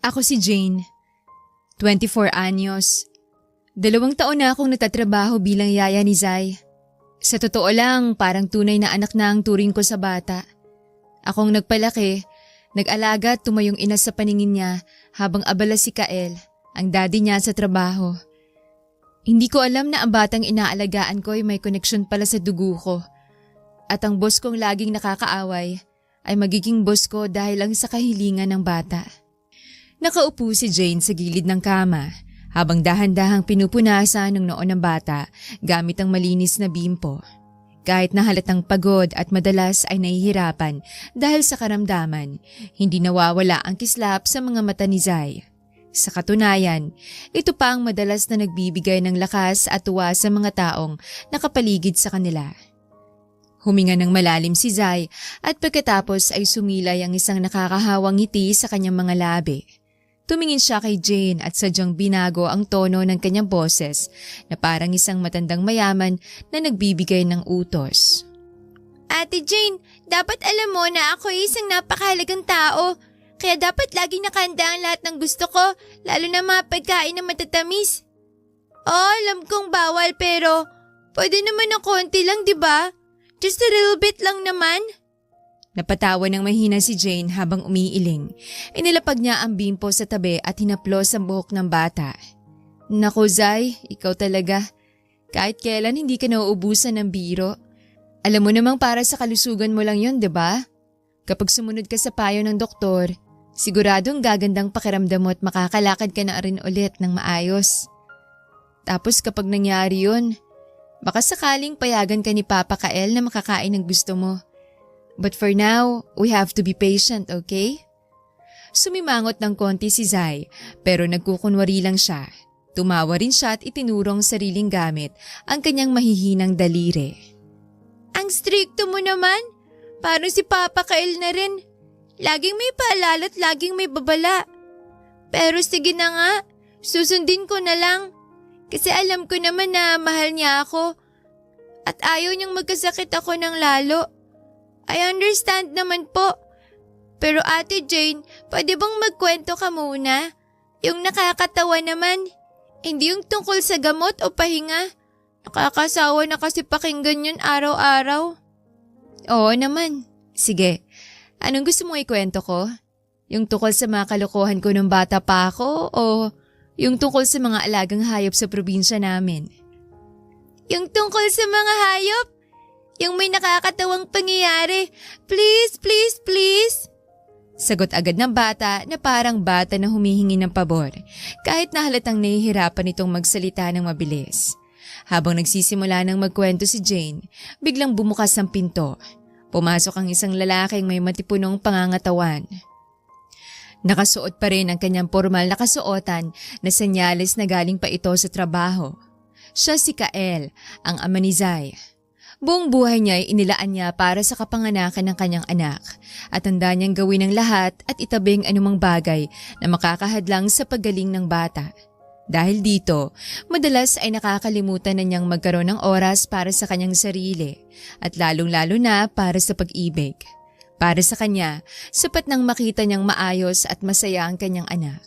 Ako si Jane, 24 anyos. 2 taon na akong natatrabaho bilang yaya ni Zai. Sa totoo lang, parang tunay na anak na ang turing ko sa bata. Akong nagpalaki, nag-alaga at tumayong ina sa paningin niya habang abala si Kael, ang daddy niya sa trabaho. Hindi ko alam na ang batang inaalagaan ko ay may koneksyon pala sa dugo ko. At ang boss kong laging nakakaaway ay magiging boss ko dahil lang sa kahilingan ng bata. Nakaupo si Jane sa gilid ng kama habang dahan-dahang pinupunasan ng noo ng bata gamit ang malinis na bimpo. Kahit na halatang pagod at madalas ay nahihirapan dahil sa karamdaman, hindi nawawala ang kislap sa mga mata ni Zai. Sa katunayan, ito pa ang madalas na nagbibigay ng lakas at tuwa sa mga taong nakapaligid sa kanila. Huminga ng malalim si Zai at pagkatapos ay sumilay ang isang nakakahawang ngiti sa kanyang mga labi. Tumingin siya kay Jane at sadyang binago ang tono ng kanyang boses na parang isang matandang mayaman na nagbibigay ng utos. Ate Jane, dapat alam mo na ako ay isang napakahalagang tao. Kaya dapat laging nakahanda ang lahat ng gusto ko, lalo na mga pagkain na matatamis. Alam kong bawal pero pwede naman ng konti lang, di ba? Just a little bit lang naman. Napatawa ng mahina si Jane habang umiiling. Inilapag niya ang bimpo sa tabi at hinaplos ang buhok ng bata. Naku Zai, ikaw talaga. Kahit kailan hindi ka nauubusan ng biro. Alam mo namang para sa kalusugan mo lang yon, di ba? Kapag sumunod ka sa payo ng doktor, siguradong gagandang pakiramdam mo at makakalakad ka na rin ulit ng maayos. Tapos kapag nangyari yun, baka sakaling payagan ka ni Papa Kael na makakain ng gusto mo. But for now, we have to be patient, okay? Sumimangot ng konti si Zai pero nagkukunwari lang siya. Tumawa rin siya at itinurong sariling gamit ang kanyang mahihinang daliri. Ang stricto mo naman. Parang si Papa Kael na rin. Laging may paalala at laging may babala. Pero sige na nga, susundin ko na lang. Kasi alam ko naman na mahal niya ako. At ayaw niyang magkasakit ako ng lalo. I understand naman po. Pero Ate Jane, pwede bang magkwento ka muna? Yung nakakatawa naman. Hindi yung tungkol sa gamot o pahinga. Nakakasawa na kasi pakinggan yun araw-araw. Oo naman. Sige, anong gusto mong ikwento ko? Yung tungkol sa mga kalokohan ko nung bata pa ako o yung tungkol sa mga alagang hayop sa probinsya namin? Yung tungkol sa mga hayop? Yung may nakakatawang pangyayari. Please, please, please. Sagot agad ng bata na parang bata na humihingi ng pabor kahit na halatang nahihirapan itong magsalita ng mabilis. Habang nagsisimula ng magkwento si Jane, biglang bumukas ang pinto. Pumasok ang isang lalaking may matipunong pangangatawan. Nakasuot pa rin ang kanyang formal na kasuotan na senyales na galing pa ito sa trabaho. Siya si Kael, ang ama ni Zai. Buong buhay niya ay inilaan niya para sa kapanganakan ng kanyang anak at handa niyang gawin ang lahat at itabing anumang bagay na makakahadlang sa paggaling ng bata. Dahil dito, madalas ay nakakalimutan na niyang magkaroon ng oras para sa kanyang sarili at lalong-lalo na para sa pag-ibig. Para sa kanya, sapat nang makita niyang maayos at masaya ang kanyang anak.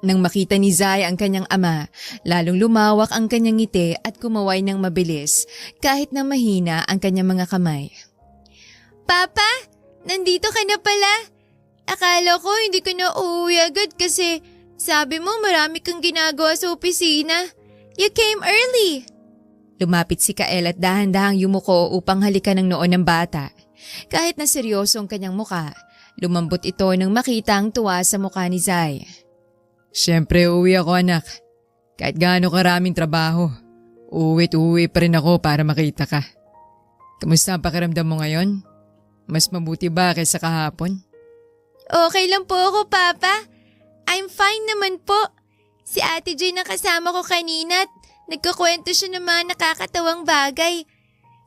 Nang makita ni Zai ang kanyang ama, lalong lumawak ang kanyang ngiti at kumaway ng mabilis kahit na mahina ang kanyang mga kamay. Papa, nandito ka na pala. Akala ko hindi ka na uuwi agad kasi sabi mo marami kang ginagawa sa opisina. You came early. Lumapit si Kael at dahan-dahang yumuko upang halikan ng noo ng bata. Kahit na seryoso ang kanyang muka, lumambot ito nang makita ang tuwa sa muka ni Zai. Siyempre uuwi ako anak. Kahit gaano karaming trabaho, uwi pa rin ako para makita ka. Kamusta ang pakiramdam mo ngayon? Mas mabuti ba kaysa kahapon? Okay lang po ako, Papa. I'm fine naman po. Si Ate Jane ang kasama ko kanina at nagkukwento siya ng mga nakakatawang bagay.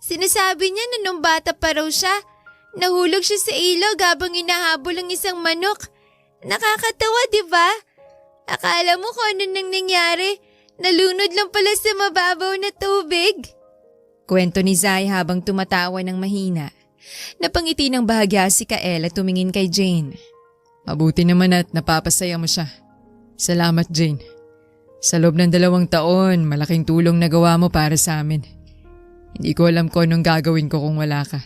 Sinasabi niya na nung bata pa raw siya, nahulog siya sa ilog habang hinahabol ang isang manok. Nakakatawa, di ba? Akala mo kung ano nang nangyari, nalunod lang pala sa mababaw na tubig. Kwento ni Zai habang tumatawa ng mahina. Napangiti ng bahagya si Kael at tumingin kay Jane. Mabuti naman at napapasaya mo siya. Salamat, Jane. Sa loob ng 2 taon, malaking tulong na gawa mo para sa amin. Hindi ko alam kung anong gagawin ko kung wala ka.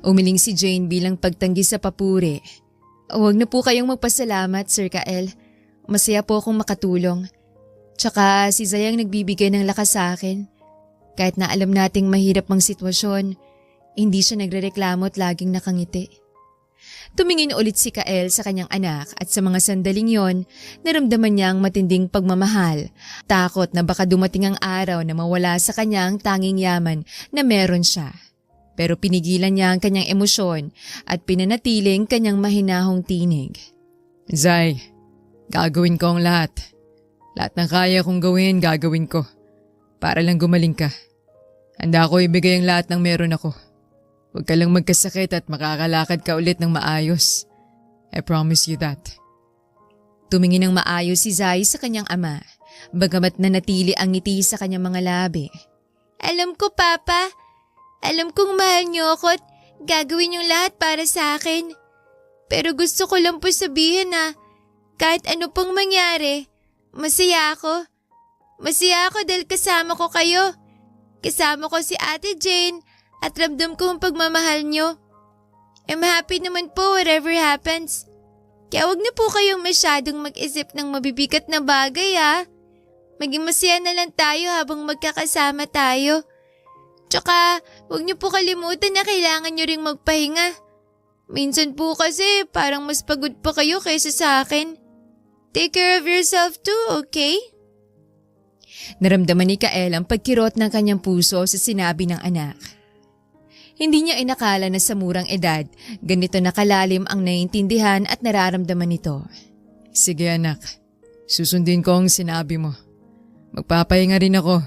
Umiling si Jane bilang pagtanggi sa papuri. Huwag na po kayong magpasalamat, Sir Kael. Masaya po akong makatulong. Tsaka si Zay ang nagbibigay ng lakas sa akin. Kahit na alam nating mahirap ang sitwasyon, hindi siya nagrereklamo at laging nakangiti. Tumingin ulit si Kael sa kanyang anak at sa mga sandaling yon, naramdaman niya ang matinding pagmamahal. Takot na baka dumating ang araw na mawala sa kanya ang tanging yaman na meron siya. Pero pinigilan niya ang kanyang emosyon at pinanatiling kanyang mahinahong tinig. Zay, gagawin ko ang lahat. Lahat ng kaya kong gawin, gagawin ko. Para lang gumaling ka. Handa ko ibigay ang lahat ng meron ako. Huwag ka lang magkasakit at makakalakad ka ulit ng maayos. I promise you that. Tumingin ng maayos si Zay sa kanyang ama, bagamat nanatili ang ngiti sa kanyang mga labi. Alam ko, Papa. Alam kong mahal niyo ako at gagawin yung lahat para sa akin. Pero gusto ko lang po sabihin na kahit ano pong mangyari, masaya ako. Masaya ako dahil kasama ko kayo. Kasama ko si Ate Jane at ramdam ko ang pagmamahal niyo. I'm happy naman po whatever happens. Kaya wag na po kayong masyadong mag-isip ng mabibigat na bagay ha. Maging masaya na lang tayo habang magkakasama tayo. Tsaka wag niyo po kalimutan na kailangan niyo ring magpahinga. Minsan po kasi parang mas pagod pa kayo kaysa sa akin. Take care of yourself too, okay? Naramdaman ni Kael ang pagkirot ng kanyang puso sa sinabi ng anak. Hindi niya inakala na sa murang edad, ganito na kalalim ang naiintindihan at nararamdaman nito. Sige anak, susundin ko ang sinabi mo. Magpapahinga rin ako.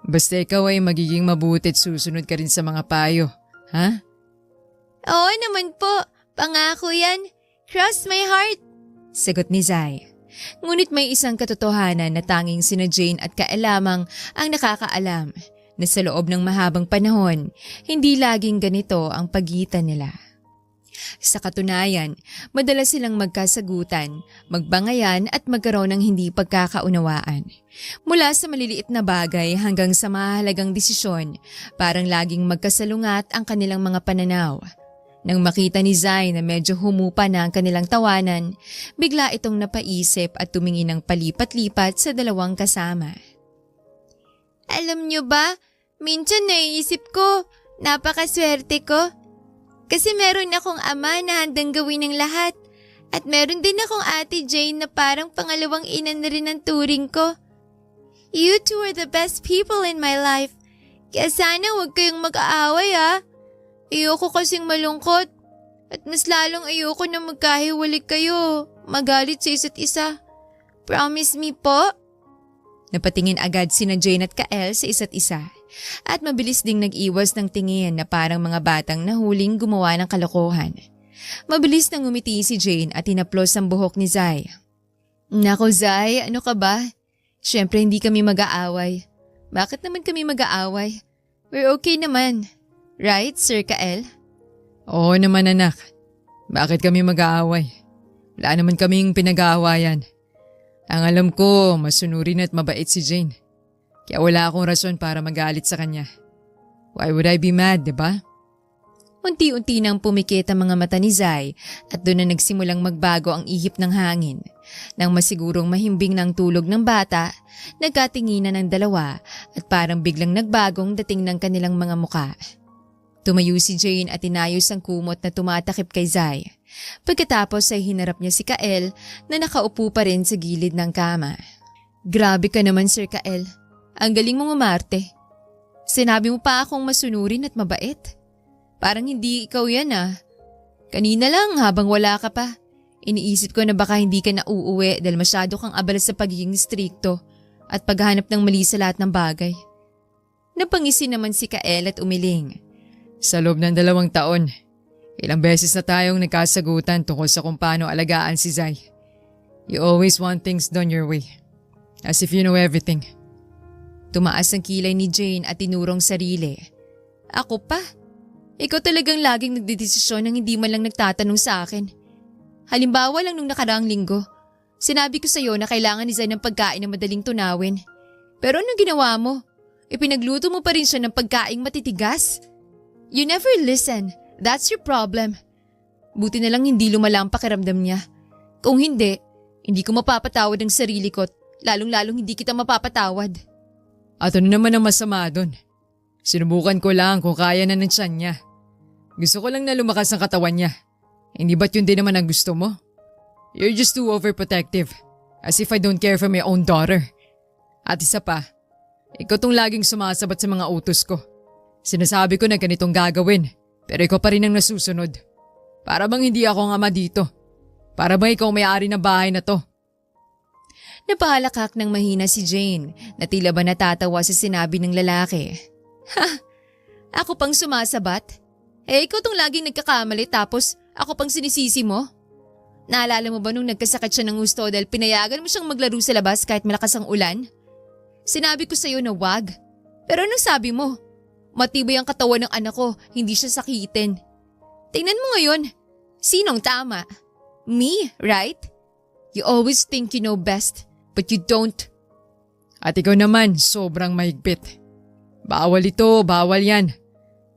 Basta ikaw ay magiging mabuti at susunod ka rin sa mga payo, ha? Oo naman po, pangako yan. Cross my heart. Sagot ni Zay. Ngunit may isang katotohanan na tanging sina Jane at Kael lamang ang nakakaalam na sa loob ng mahabang panahon, hindi laging ganito ang pagitan nila. Sa katunayan, madalas silang magkasagutan, magbangayan at magkaroon ng hindi pagkakaunawaan. Mula sa maliliit na bagay hanggang sa mahalagang desisyon, parang laging magkasalungat ang kanilang mga pananaw. Nang makita ni Zay na medyo humupa na ang kanilang tawanan, bigla itong napaisip at tumingin ng palipat-lipat sa dalawang kasama. Alam niyo ba, minsan naiisip ko, napakaswerte ko. Kasi meron akong ama na handang gawin ng lahat. At meron din akong Ate Jane na parang pangalawang ina na rin ang turing ko. You two are the best people in my life. Kaya sana huwag kayong mag-aaway ha. Ayoko kasing malungkot. At mas lalong ayoko na magkahiwalay kayo. Magalit sa isa't isa. Promise me po? Napatingin agad sina Jane at Kael sa isa't isa. At mabilis ding nag-iwas ng tingin na parang mga batang nahuling gumawa ng kalokohan. Mabilis nang ngumiti si Jane at tinaplos ang buhok ni Zay. Nako Zay, ano ka ba? Siyempre hindi kami mag-aaway. Bakit naman kami mag-aaway? We're okay naman. Right, Sir Kael? Oo naman anak. Bakit kami mag-aaway? Wala naman kaming pinag-aawayan. Ang alam ko, masunurin at mabait si Jane. Kaya wala akong rason para magalit sa kanya. Why would I be mad, diba? Unti-unti nang pumikit ang mga mata ni Zay at doon na nagsimulang magbago ang ihip ng hangin. Nang masigurong mahimbing ng tulog ng bata, nagkatinginan ng dalawa at parang biglang nagbagong dating ng kanilang mga muka. Tumayo si Jane at inayos ang kumot na tumatakip kay Zay. Pagkatapos ay hinarap niya si Kael na nakaupo pa rin sa gilid ng kama. Grabe ka naman, Sir Kael. Ang galing mong umarte. Sinabi mo pa akong masunurin at mabait. Parang hindi ikaw yan ah. Kanina lang habang wala ka pa. Iniisip ko na baka hindi ka na uuwi dahil masyado kang abala sa pagiging strikto at paghanap ng mali sa lahat ng bagay. Napangisi naman si Kael at umiling. Sa loob ng 2 taon, ilang beses na tayong nagkasagutan tungkol sa kung paano alagaan si Zay. You always want things done your way. As if you know everything. Tumaas ang kilay ni Jane at tinurong sarili. Ako pa? Ikaw talagang laging nagdedesisyon nang hindi man lang nagtatanong sa akin. Halimbawa lang nung nakaraang linggo, sinabi ko sa'yo na kailangan ni Zay ng pagkain na madaling tunawin. Pero anong ginawa mo? Ipinagluto mo pa rin siya ng pagkaing matitigas? You never listen. That's your problem. Buti na lang hindi lumala ang pakiramdam niya. Kung hindi ko mapapatawad ang sarili ko at lalong-lalong hindi kita mapapatawad. At ano naman ang masama doon? Sinubukan ko lang kung kaya na ng tiyan niya. Gusto ko lang na lumakas ang katawan niya. Hindi ba't yun din naman ang gusto mo? You're just too overprotective. As if I don't care for my own daughter. At isa pa, ikaw tong laging sumasabat sa mga utos ko. Sinasabi ko na ganitong gagawin, pero ikaw pa rin ang nasusunod. Para bang hindi ako ang ama dito. Para bang ikaw may-ari ng bahay na to. Napahalakak ng mahina si Jane na tila ba natatawa sa sinabi ng lalaki. Ha! Ako pang sumasabat? Ikaw tong laging nagkakamali tapos ako pang sinisisi mo? Naalala mo ba nung nagkasakit siya ng gusto dahil pinayagan mo siyang maglaro sa labas kahit malakas ang ulan? Sinabi ko sa'yo na wag. Pero anong sabi mo? Matibay ang katawan ng anak ko, hindi siya sakitin. Tingnan mo ngayon, sinong tama? Me, right? You always think you know best, but you don't. At ikaw naman, sobrang mahigpit. Bawal ito, bawal yan.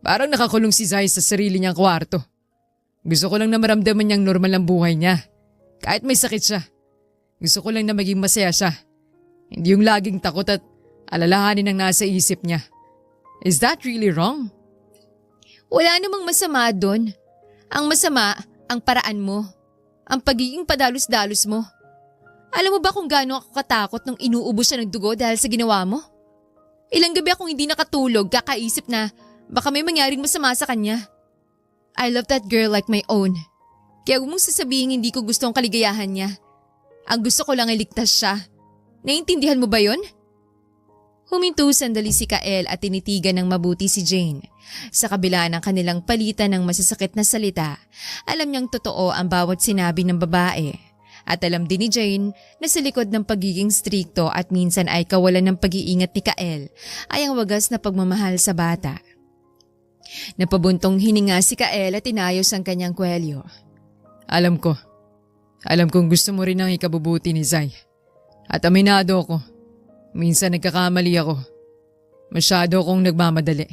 Parang nakakulong si Zay sa sarili niyang kwarto. Gusto ko lang na maramdaman niyang normal ang buhay niya. Kahit may sakit siya. Gusto ko lang na maging masaya siya. Hindi yung laging takot at alalahanin ang nasa isip niya. Is that really wrong? Wala namang masama doon. Ang masama, ang paraan mo. Ang pagiging padalos-dalos mo. Alam mo ba kung gaano ako katakot nung inuubos siya ng dugo dahil sa ginawa mo? Ilang gabi akong hindi nakatulog kakaisip na baka may mangyaring masama sa kanya. I love that girl like my own. Kaya huwag mong sasabihin hindi ko gusto ang kaligayahan niya. Ang gusto ko lang ay ligtas siya. Naiintindihan mo ba yon? Huminto sandali si Kael at tinitigan ng mabuti si Jane. Sa kabila ng kanilang palitan ng masasakit na salita, alam niyang totoo ang bawat sinabi ng babae. At alam din ni Jane na sa likod ng pagiging strikto at minsan ay kawalan ng pag-iingat ni Kael ay ang wagas na pagmamahal sa bata. Napabuntong hininga si Kael at inayos ang kanyang kwelyo. Alam kong gusto mo rin ang ikabubuti ni Zay. At aminado ako, minsan nagkakamali ako. Masyado akong nagmamadali.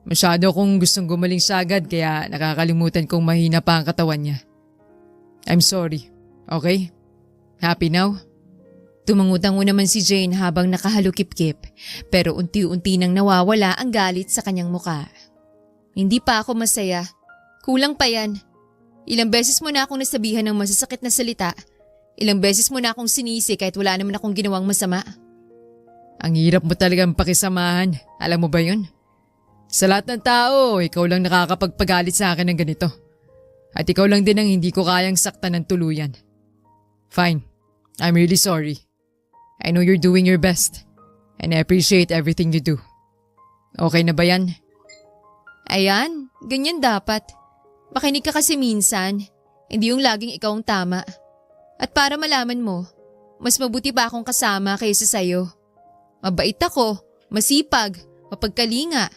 Masyado akong gustong gumaling siya agad kaya nakakalimutan kong mahina pa ang katawan niya. I'm sorry, okay? Happy now? Tumangutango naman si Jane habang nakahalukip-kip pero unti-unti nang nawawala ang galit sa kanyang muka. Hindi pa ako masaya. Kulang pa yan. Ilang beses mo na akong nasabihan ng masasakit na salita. Ilang beses mo na akong sinisi kahit wala naman akong ginawang masama. Ang hirap mo talagang pakisamahan. Alam mo ba yun? Sa lahat ng tao, ikaw lang nakakapagpagalit sa akin ng ganito. At ikaw lang din ang hindi ko kayang saktan ng tuluyan. Fine. I'm really sorry. I know you're doing your best. And I appreciate everything you do. Okay na ba yan? Ayan, ganyan dapat. Makinig ka kasi minsan. Hindi yung laging ikaw ang tama. At para malaman mo, mas mabuti pa akong kasama kaysa sa'yo. Mabait ako, masipag, mapagkalinga.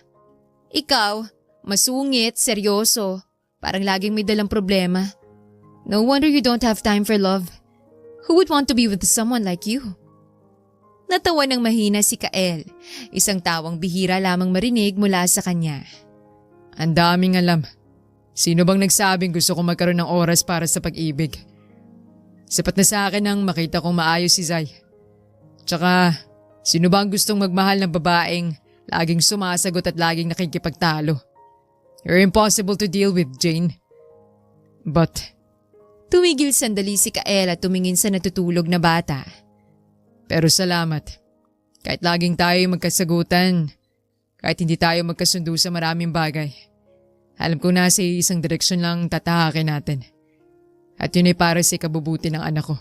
Ikaw, masungit, seryoso, parang laging may dalang problema. No wonder you don't have time for love. Who would want to be with someone like you? Natawa ng mahina si Kael, isang tawang bihira lamang marinig mula sa kanya. Ang daming alam. Sino bang nagsabing gusto kong magkaroon ng oras para sa pag-ibig? Sapat na sa akin ang makita kong maayos si Zay. Tsaka, sino ba ang gustong magmahal ng babaeng laging sumasagot at laging nakikipagtalo? You're impossible to deal with, Jane. But, tumigil sandali si Kael at tumingin sa natutulog na bata. Pero salamat. Kahit laging tayo magkasagutan, kahit hindi tayo magkasundo sa maraming bagay, alam ko nasa isang direksyon lang tatahakin natin. At yun ay para sa ikabubuti ng anak ko.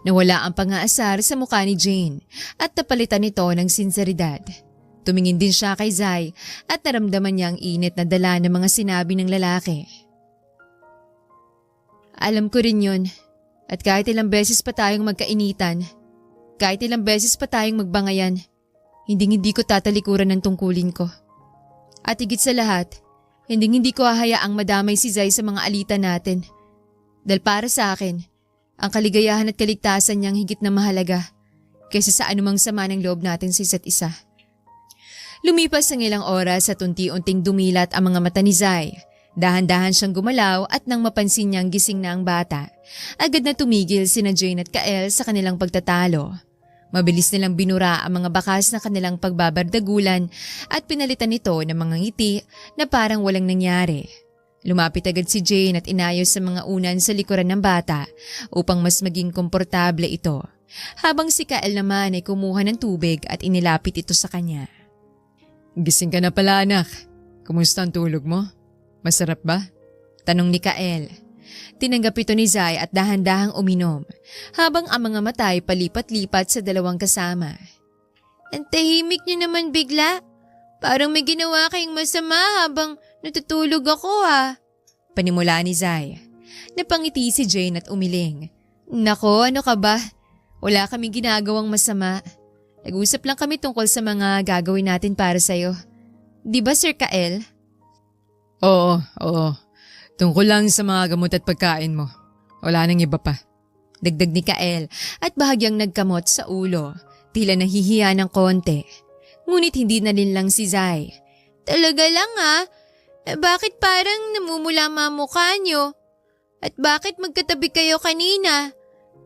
Nawala ang pang-aasar sa mukha ni Jane at napalitan ito ng sinseridad. Tumingin din siya kay Zay at naramdaman niya ang init na dala ng mga sinabi ng lalaki. Alam ko rin yun. At kahit ilang beses pa tayong magkainitan, kahit ilang beses pa tayong magbangayan, hindi ko tatalikuran ng tungkulin ko. At higit sa lahat, hindi ko hahayaang madamay si Zay sa mga alitan natin Dahil para sa akin, ang kaligayahan at kaligtasan niyang higit na mahalaga kaysa sa anumang sama ng loob natin sa isa't isa. Lumipas ang ilang oras at unti-unting dumilat ang mga mata ni Zai. Dahan-dahan siyang gumalaw at nang mapansin niyang gising na ang bata, agad na tumigil sina Jane at Kael sa kanilang pagtatalo. Mabilis nilang binura ang mga bakas na kanilang pagbabardagulan at pinalitan ito ng mga ngiti na parang walang nangyari. Lumapit agad si Jane at inayos sa mga unan sa likuran ng bata upang mas maging komportable ito, habang si Kael naman ay kumuha ng tubig at inilapit ito sa kanya. Gising ka na pala anak. Kumusta ang tulog mo? Masarap ba? Tanong ni Kael. Tinanggap ito ni Zai at dahan-dahang uminom, habang ang mga mata ay palipat-lipat sa dalawang kasama. Ang tahimik niyo naman bigla. Parang may ginawa kayong masama habang natutulog ako Panimula ni Zai. Napangiti si Jane at umiling. Nako, ano ka ba? Wala kaming ginagawang masama. Nag-usap lang kami tungkol sa mga gagawin natin para sa'yo. Di ba, Sir Kael? Oo. Tungkol lang sa mga gamot at pagkain mo. Wala nang iba pa. Dagdag ni Kael at bahagyang nagkamot sa ulo. Tila nahihiya ng konti. Ngunit hindi na lang si Zai. Talaga lang bakit parang namumula mukha niyo? At bakit magkatabi kayo kanina?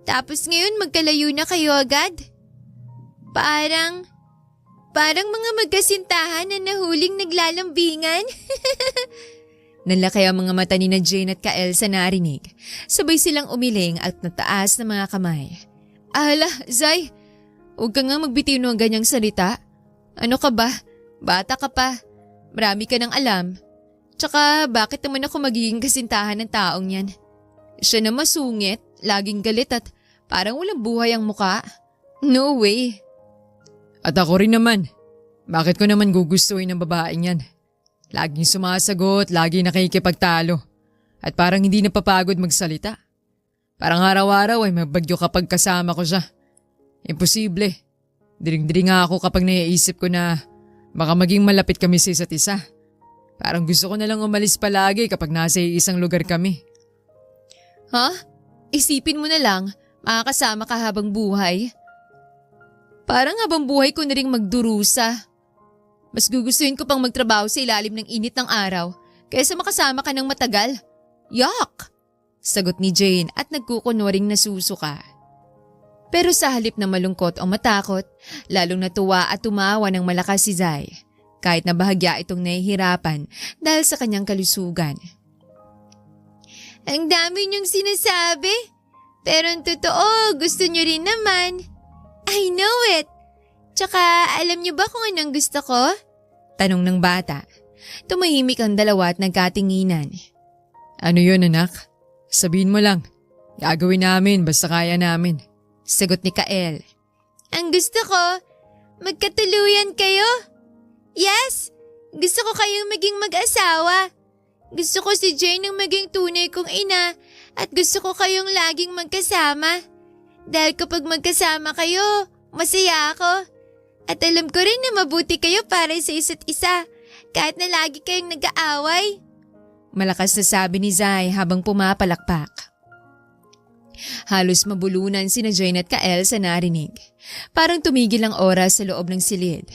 Tapos ngayon magkalayo na kayo agad? Parang mga magkasintahan na nahuling naglalambingan. Nanlaki ang mga mata ni na Jane at Kael sa narinig. Sabay silang umiling at nataas ng mga kamay. Ala, Zai, huwag ka nga magbitiw ng ganyang salita. Ano ka ba? Bata ka pa. Marami ka ng alam. Tsaka bakit naman ako magiging kasintahan ng taong yan? Siya na masungit, laging galit at parang walang buhay ang muka. No way. At ako rin naman. Bakit ko naman gugustuhin ng babaeng yan? Laging sumasagot, laging nakikipagtalo. At parang hindi napapagod magsalita. Parang araw-araw ay magbagyo kapag kasama ko siya. Imposible. Diring-diring nga ako kapag naiisip ko na baka maging malapit kami sa isa't isa. Parang gusto ko na lang umalis palagi kapag nasa isang lugar kami. Ha? Isipin mo na lang, makakasama ka habang buhay. Parang habang buhay ko na rin magdurusa. Mas gugustuhin ko pang magtrabaho sa ilalim ng init ng araw kaysa makasama ka ng matagal. Yuck! Sagot ni Jane at nagkukunwaring nasusuka. Pero sa halip na malungkot o matakot, lalong natuwa at tumawa ng malakas si Zai. Kahit na bahagya itong nahihirapan dahil sa kanyang kalusugan. Ang dami niyong sinasabi. Pero ang totoo, gusto niyo rin naman. I know it. Tsaka alam niyo ba kung anong gusto ko? Tanong ng bata. Tumahimik ang dalawa at nagkatinginan. Ano yun anak? Sabihin mo lang. Gagawin namin basta kaya namin. Sagot ni Kael. Ang gusto ko, magkatuluyan kayo. Yes! Gusto ko kayong maging mag-asawa. Gusto ko si Jane ang maging tunay kong ina at gusto ko kayong laging magkasama. Dahil kapag magkasama kayo, masaya ako. At alam ko rin na mabuti kayo para sa isa't isa kahit na lagi kayong nag-aaway. Malakas na sabi ni Zai habang pumapalakpak. Halos mabulunan sina Jane at Kael sa narinig. Parang tumigil ang oras sa loob ng silid.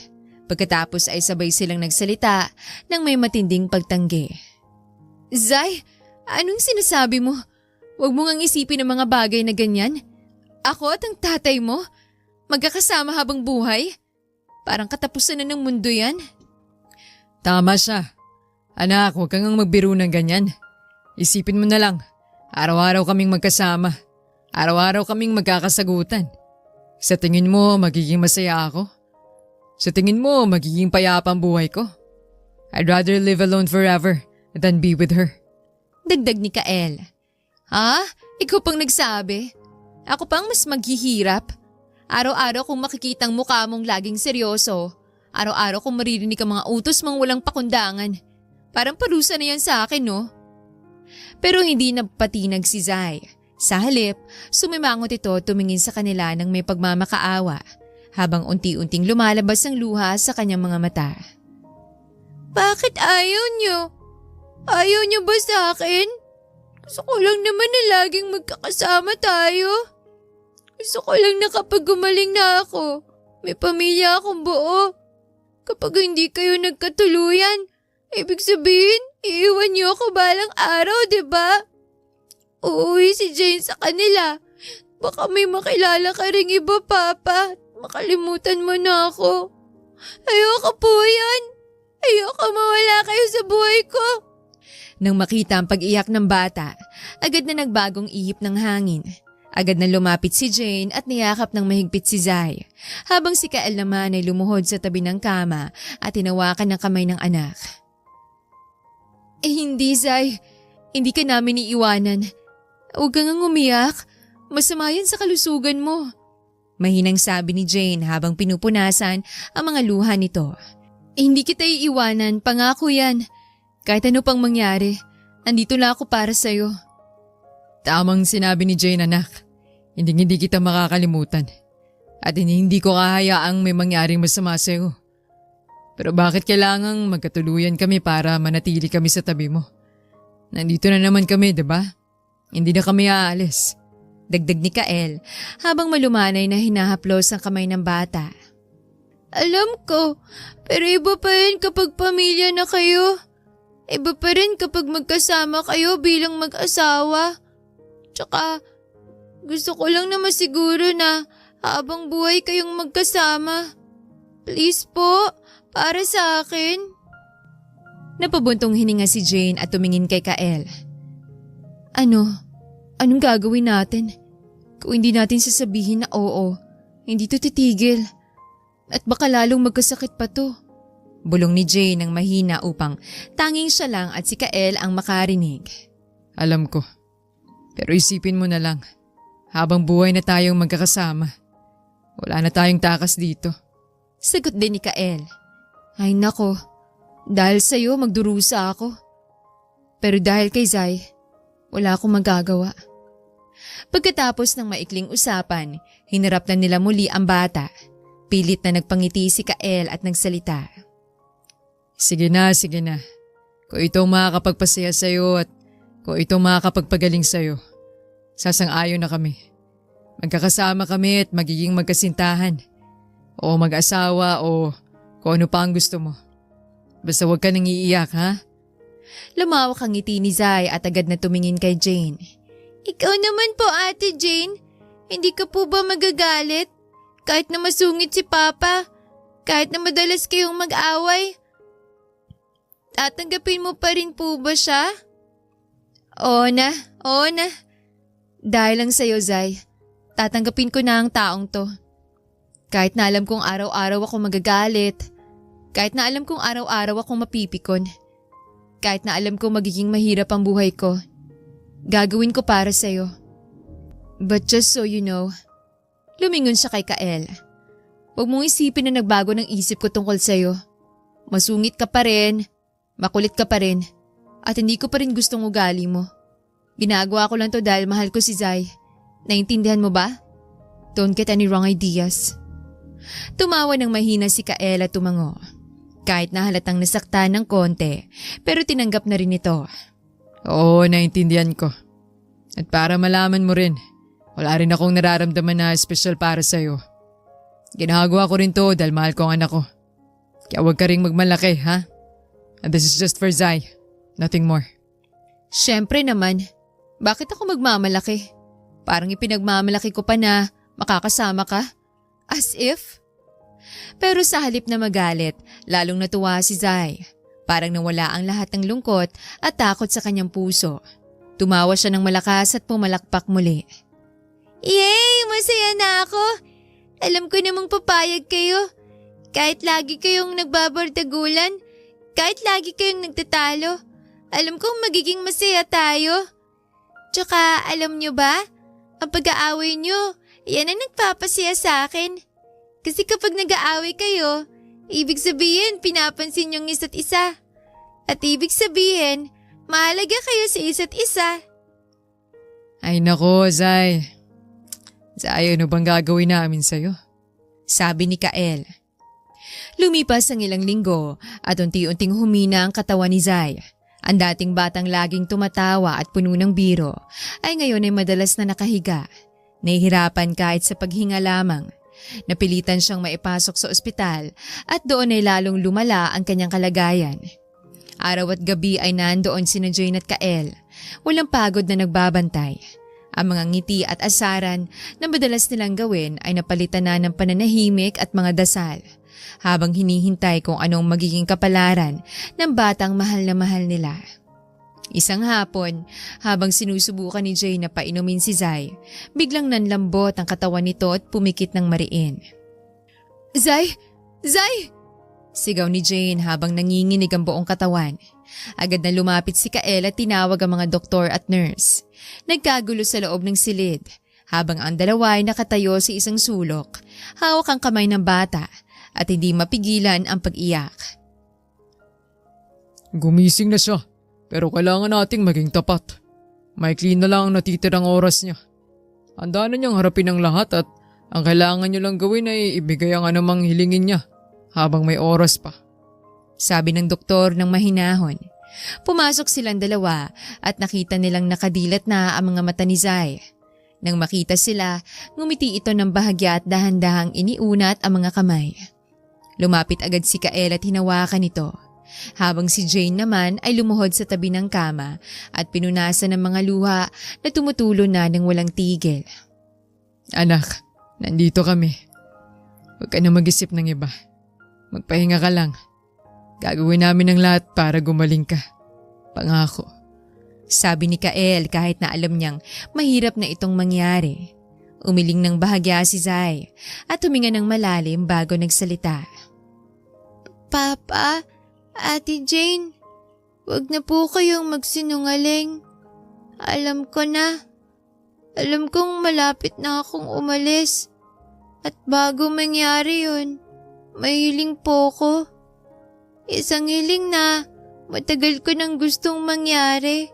Pagkatapos ay sabay silang nagsalita ng may matinding pagtanggi. Zai, anong sinasabi mo? Huwag mo ngang isipin ang mga bagay na ganyan. Ako at ang tatay mo, magkakasama habang buhay? Parang katapusan na ng mundo yan. Tama siya. Anak, huwag kang magbiro ng ganyan. Isipin mo na lang, araw-araw kaming magkasama. Araw-araw kaming magkakasagutan. Sa tingin mo, magiging masaya ako? Sa tingin mo, magiging payapa ang buhay ko? I'd rather live alone forever than be with her. Dagdag ni Kael. Ha? Ikaw pang nagsabi? Ako pang mas maghihirap? Araw-araw kong makikitang mukha mong laging seryoso. Araw-araw kong maririnig ang mga utos mong walang pakundangan. Parang parusa na yan sa akin, no? Pero hindi napatinag si Zai. Sa halip, sumimangot ito tumingin sa kanila ng may pagmamakaawa habang unti-unting lumalabas ang luha sa kanyang mga mata. Bakit ayaw niyo? Ayaw niyo ba sa akin? Gusto ko lang naman na laging magkakasama tayo. Gusto ko lang na kapag gumaling na ako, may pamilya akong buo. Kapag hindi kayo nagkatuluyan, ibig sabihin, iiwan niyo ako balang araw, diba? Uuwi si Jane sa kanila. Baka may makilala ka ring iba, Papa. Makalimutan mo na ako. Ayoko po yan. Ayoko mawala kayo sa buhay ko. Nang makita ang pag-iyak ng bata, agad na nagbagong ihip ng hangin. Agad na lumapit si Jane at niyakap ng mahigpit si Zai, habang si Kael naman ay lumuhod sa tabi ng kama at tinawakan ng kamay ng anak. Hindi, Zai. Hindi ka namin iiwanan. Huwag kang umiyak. Masama yan sa kalusugan mo. Mahinang sabi ni Jane habang pinupunasan ang mga luha nito. Hindi kita iiwanan, pangako yan. Kahit ano pang mangyari, andito lang ako para sa'yo. Tamang sinabi ni Jane, anak. Hindi kita makakalimutan. At hindi ko kahayaang may mangyaring masama sa'yo. Pero bakit kailangang magkatuluyan kami para manatili kami sa tabi mo? Nandito na naman kami, diba? Hindi na kami aalis. Dagdag ni Kael habang malumanay na hinahaplos ang kamay ng bata. Alam ko, pero iba pa rin kapag pamilya na kayo. Iba pa rin kapag magkasama kayo bilang mag-asawa. Tsaka, gusto ko lang na masiguro na habang buhay kayong magkasama. Please po, para sa akin. Napabuntong hininga si Jane at tumingin kay Kael. Anong gagawin natin? Kung hindi natin sasabihin na oo, hindi to titigil. At baka lalong magkasakit pa to. Bulong ni Jane ng mahina upang tanging siya lang at si Kael ang makarinig. Alam ko. Pero isipin mo na lang. Habang buhay na tayong magkakasama, wala na tayong takas dito. Sagot din ni Kael. Ay nako, dahil sa'yo magdurusa ako. Pero dahil kay Zai, wala akong magagawa. Pagkatapos ng maikling usapan, hinarap na nila muli ang bata. Pilit na nagpangiti si Kael at nagsalita. Sige na. Kung itong makakapagpasaya sa'yo at kung itong makakapagpagaling sa'yo, sasang-ayon na kami. Magkakasama kami at magiging magkasintahan. O mag-asawa o kung ano pa ang gusto mo. Basta huwag ka nang iiyak, ha? Lumawak ang ngiti ni Zai at agad na tumingin kay Jane. Ikaw naman po, Ate Jane. Hindi ka po ba magagalit? Kahit na masungit si Papa, kahit na madalas kayong mag-away, tatanggapin mo pa rin po ba siya? Oo na. Dahil lang sa'yo, Zai, tatanggapin ko na ang taong to. Kahit na alam kong araw-araw ako magagalit, kahit na alam kong araw-araw akong mapipikon, kahit na alam kong magiging mahirap ang buhay ko, gagawin ko para sa'yo. But just so you know, lumingon siya kay Kael. Huwag mong isipin na nagbago ng isip ko tungkol sa'yo. Masungit ka pa rin, makulit ka pa rin, at hindi ko pa rin gustong ugali mo. Ginagawa ko lang to dahil mahal ko si Zai. Naintindihan mo ba? Don't get any wrong ideas. Tumawa ng mahina si Kael at tumango. Kahit na halatang nasaktan ng konti, pero tinanggap na rin ito. Oo, naintindihan ko. At para malaman mo rin, wala rin akong nararamdaman na espesyal para sa'yo. Ginagawa ko rin to dahil mahal ko ang anak ko. Kaya huwag ka rin magmalaki, ha? And this is just for Zai. Nothing more. Siyempre naman. Bakit ako magmamalaki? Parang ipinagmamalaki ko pa na makakasama ka. As if. Pero sa halip na magalit, lalong natuwa si Zai. Parang nawala ang lahat ng lungkot at takot sa kanyang puso. Tumawa siya ng malakas at pumalakpak muli. Yay! Masaya na ako! Alam ko namang papayag kayo. Kahit lagi kayong nagbabardagulan, kahit lagi kayong nagtatalo, alam kong magiging masaya tayo. Tsaka alam nyo ba, ang pag-aaway nyo, yan ang nagpapasaya sa akin. Kasi kapag nag-aaway kayo, ibig sabihin pinapansin yung isa't isa. At ibig sabihin, mahalaga kayo sa isa't isa. Ay nako, Zai. Zai, ano bang gagawin namin sa'yo? Sabi ni Kael. Lumipas ang ilang linggo at unti-unting humina ang katawan ni Zai. Ang dating batang laging tumatawa at puno ng biro ay ngayon ay madalas na nakahiga. Nahihirapan kahit sa paghinga lamang. Napilitan siyang maipasok sa ospital at doon ay lalong lumala ang kanyang kalagayan. Araw at gabi ay nandoon sina Jane at Kael. Walang pagod na nagbabantay. Ang mga ngiti at asaran na madalas nilang gawin ay napalitan na ng pananahimik at mga dasal, habang hinihintay kung anong magiging kapalaran ng batang mahal na mahal nila. Isang hapon, habang sinusubukan ni Jane na painumin si Zai, biglang nanlambot ang katawan nito at pumikit ng mariin. "Zai! Zai!" Sigaw ni Jane habang nanginginig ang buong katawan. Agad na lumapit si Kael at tinawag ang mga doktor at nurse. Nagkagulo sa loob ng silid, habang ang dalawa ay nakatayo sa isang sulok, hawak ang kamay ng bata at hindi mapigilan ang pag-iyak. Gumising na siya, pero kailangan nating maging tapat. Maikli na lang ang natitirang oras niya. Handa na niyang harapin ang lahat at ang kailangan niyo lang gawin ay ibigay ang anumang hilingin niya habang may oras pa. Sabi ng doktor ng mahinahon. Pumasok silang dalawa at nakita nilang nakadilat na ang mga mata ni Zai. Nang makita sila, ngumiti ito ng bahagya at dahan-dahang iniunat ang mga kamay. Lumapit agad si Kael at hinawakan ito, habang si Jane naman ay lumuhod sa tabi ng kama at pinunasan ng mga luha na tumutulo na ng walang tigil. Anak, nandito kami. Huwag ka na mag-isip ng iba. Magpahinga ka lang. Gagawin namin ang lahat para gumaling ka. Pangako. Sabi ni Kael kahit na alam niyang mahirap na itong mangyari. Umiling ng bahagya si Zai at huminga ng malalim bago nagsalita. Papa, Ate Jane, wag na po kayong magsinungaling. Alam ko na. Alam kong malapit na akong umalis. At bago mangyari yun, may hiling po ko. Isang hiling na matagal ko nang gustong mangyari.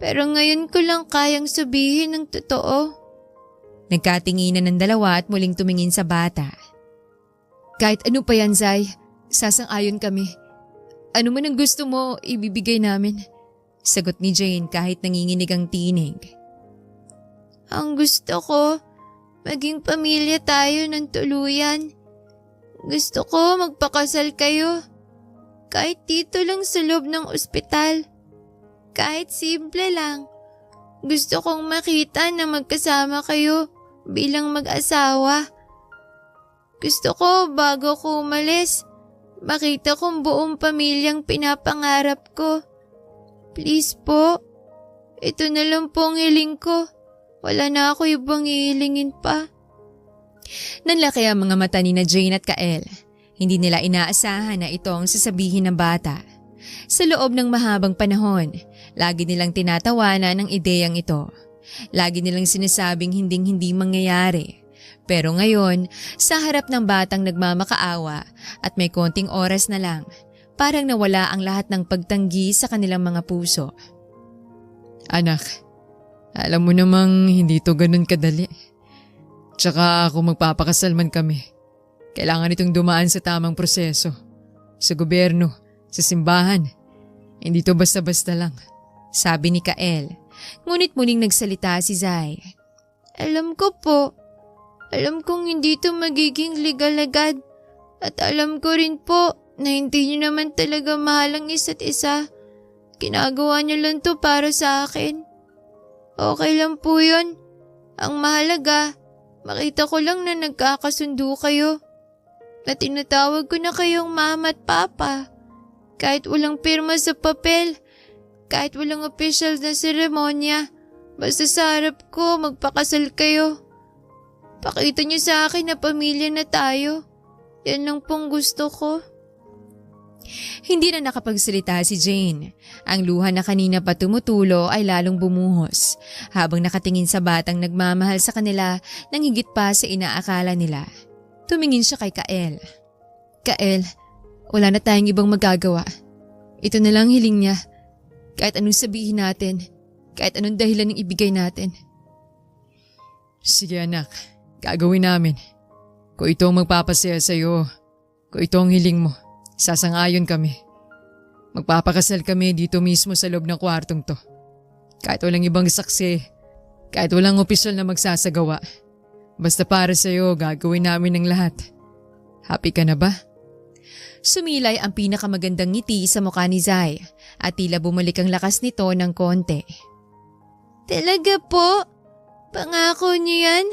Pero ngayon ko lang kayang sabihin ng totoo. Nagkatinginan ng dalawa at muling tumingin sa bata. Kahit ano pa yan, Zai, sasang-ayon kami. Ano man ang gusto mo, ibibigay namin. Sagot ni Jane kahit nanginginig ang tinig. Ang gusto ko, maging pamilya tayo ng tuluyan. Gusto ko magpakasal kayo. Kahit dito lang sa loob ng ospital. Kahit simple lang. Gusto kong makita na magkasama kayo bilang mag-asawa. Gusto ko bago ko umalis, makita kong buong pamilyang pinapangarap ko. Please po, ito na lang po ang hiling ko. Wala na ako ibang hihilingin pa. Nanlaki ang mga mata ni na Jane at Kael. Hindi nila inaasahan na ito ang sasabihin ng bata. Sa loob ng mahabang panahon, lagi nilang tinatawanan ang ideyang ito. Lagi nilang sinasabing hinding-hindi mangyayari. Pero ngayon, sa harap ng batang nagmamakaawa at may konting oras na lang, parang nawala ang lahat ng pagtanggi sa kanilang mga puso. Anak, alam mo namang hindi to ganun kadali. Tsaka kung magpapakasal man kami, kailangan itong dumaan sa tamang proseso. Sa gobyerno, sa simbahan. Hindi to basta-basta lang. Sabi ni Kael. Ngunit muling nagsalita si Zai. Alam ko po. Alam kong hindi to magiging legal agad. At alam ko rin po na hindi niyo naman talaga mahal ang isa't isa. Ginagawa niyo lang to para sa akin. Okay lang po yun. Ang mahalaga, makita ko lang na nagkakasundo kayo. Na tinatawag ko na kayong mama at papa. Kahit walang pirma sa papel, kahit walang official na seremonya, basta sa harap ko magpakasal kayo. Pakita niyo sa akin na pamilya na tayo. Yan lang pong gusto ko. Hindi na nakapagsalita si Jane. Ang luha na kanina pa tumutulo ay lalong bumuhos habang nakatingin sa batang nagmamahal sa kanila nang higit pa sa inaakala nila. Tumingin siya kay Kael. Kael, wala na tayong ibang magagawa. Ito na lang hiling niya. Kahit anong sabihin natin, kahit anong dahilan ng ibigay natin. Sige anak, gagawin namin. Kung ito ang magpapasaya sa'yo, kung ito ang hiling mo, sasang-ayon kami. Magpapakasal kami dito mismo sa loob ng kwartong to. Kahit walang ibang saksi, kahit walang opisyal na magsasagawa. Basta para sa'yo, gagawin namin ang lahat. Happy ka na ba? Sumilay ang pinakamagandang ngiti sa mukha ni Zai at tila bumalik ang lakas nito ng konti. Talaga po? Pangako niyo yan?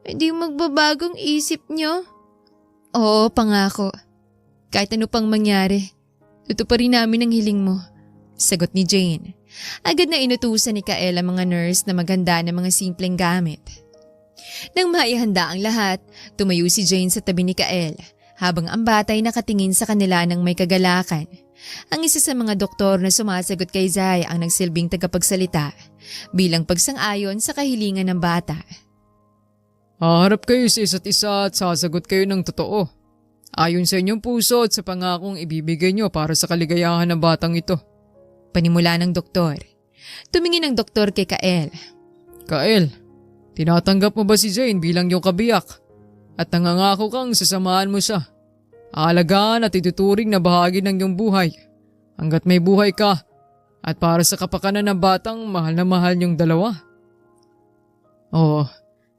Hindi magbabagong isip niyo? Oo, pangako. Kahit ano pang mangyari, tutuparin namin ang hiling mo. Sagot ni Jane. Agad na inutusan ni Kael ang mga nurse na maghanda ng mga simpleng gamit. Nang maihanda ang lahat, tumayo si Jane sa tabi ni Kael habang ang batay nakatingin sa kanila ng may kagalakan. Ang isa sa mga doktor na sumasagot kay Zai ang nagsilbing tagapagsalita bilang pagsang-ayon sa kahilingan ng bata. Haharap kayo sa isa't isa at sasagot kayo ng totoo. Ayon sa inyong puso at sa pangakong ibibigay nyo para sa kaligayahan ng batang ito. Panimula ng doktor. Tumingin ang doktor kay Kael. Kael, tinatanggap mo ba si Jane bilang iyong kabiyak? At nangangako kang sasamahan mo siya. Aalagaan at ituturing na bahagi ng iyong buhay. Hanggat may buhay ka. At para sa kapakanan ng batang mahal na mahal niyong dalawa. Oo,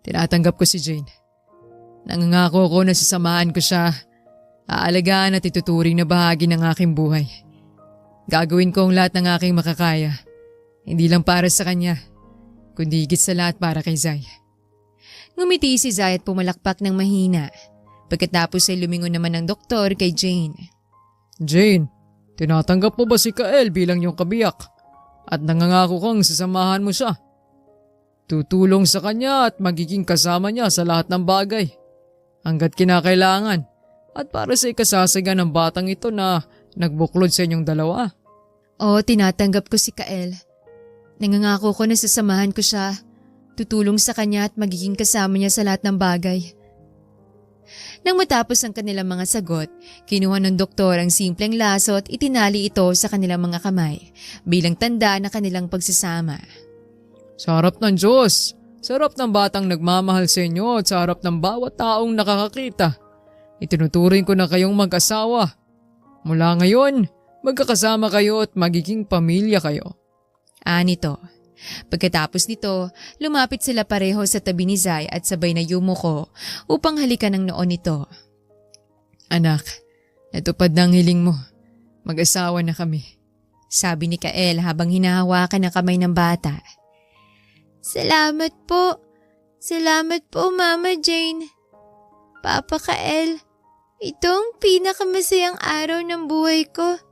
tinatanggap ko si Jane. Nangangako ko na sasamahan ko siya. Aalagaan at ituturing na bahagi ng aking buhay. Gagawin ko ang lahat ng aking makakaya. Hindi lang para sa kanya, kundi higit sa lahat para kay Zai. Ngumiti si Zai at pumalakpak ng mahina. Pagkatapos ay lumingon naman ng doktor kay Jane. Jane, tinatanggap mo ba si Kael bilang iyong kabiyak? At nangangako kang sasamahan mo siya. Tutulong sa kanya at magiging kasama niya sa lahat ng bagay. Hanggat kinakailangan. At para sa ikasasaga ng batang ito na nagbuklod sa inyong dalawa. Oo, tinatanggap ko si Kael. Nangangako ko na sasamahan ko siya. Tutulong sa kanya at magiging kasama niya sa lahat ng bagay. Nang matapos ang kanilang mga sagot, kinuha ng doktor ang simpleng laso at itinali ito sa kanilang mga kamay bilang tanda na kanilang pagsasama. Sa harap ng Diyos, sa harap ng batang nagmamahal sa inyo at sa harap ng bawat taong nakakakita, itinuturing ko na kayong mag-asawa. Mula ngayon, magkakasama kayo at magiging pamilya kayo. Nito. Pagkatapos nito, lumapit sila pareho sa tabi ni Zai at sabay na yumuko upang halikan ang noon nito. Anak, natupad na ang hiling mo. Mag-asawa na kami. Sabi ni Kael habang hinahawakan ang kamay ng bata. Salamat po. Salamat po, Mama Jane. Papa Kael, ito ang pinakamasayang araw ng buhay ko.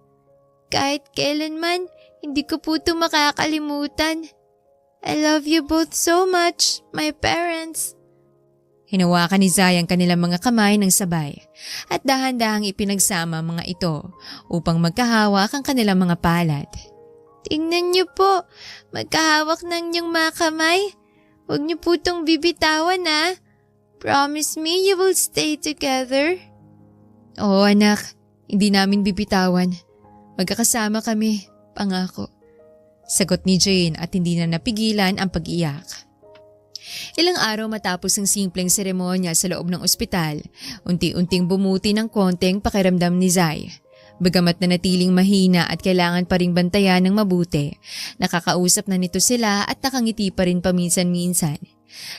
Kahit kailanman, hindi ko po ito makakalimutan. I love you both so much, my parents. Hinawakan ni Zai ang kanilang mga kamay ng sabay at dahan-dahang ipinagsama ang mga ito upang magkahawak ang kanilang mga palad. Tingnan niyo po, magkahawak ng inyong mga kamay. Huwag niyo po itong bibitawan ha. Promise me you will stay together. Oo anak, hindi namin bibitawan. Magkakasama kami, pangako. Sagot ni Jane at hindi na napigilan ang pag-iyak. Ilang araw matapos ang simpleng seremonya sa loob ng ospital, unti-unting bumuti ng konting pakiramdam ni Zai. Bagamat na natiling mahina at kailangan pa ring bantayan ng mabuti, nakakausap na nito sila at nakangiti pa rin paminsan-minsan.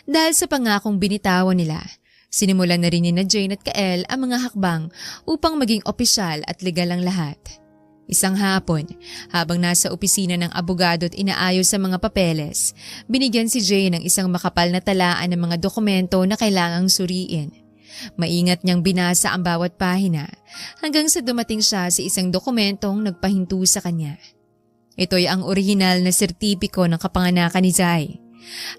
Dahil sa pangakong binitawan nila, sinimulan na rin ni na Jane at Kael ang mga hakbang upang maging opisyal at legal ang lahat. Isang hapon, habang nasa opisina ng abogado at inaayos sa mga papeles, binigyan si Jane ng isang makapal na talaan ng mga dokumento na kailangang suriin. Maingat niyang binasa ang bawat pahina hanggang sa dumating siya sa isang dokumentong nagpahinto sa kanya. Ito'y ang orihinal na sertipiko ng kapanganakan ni Zai.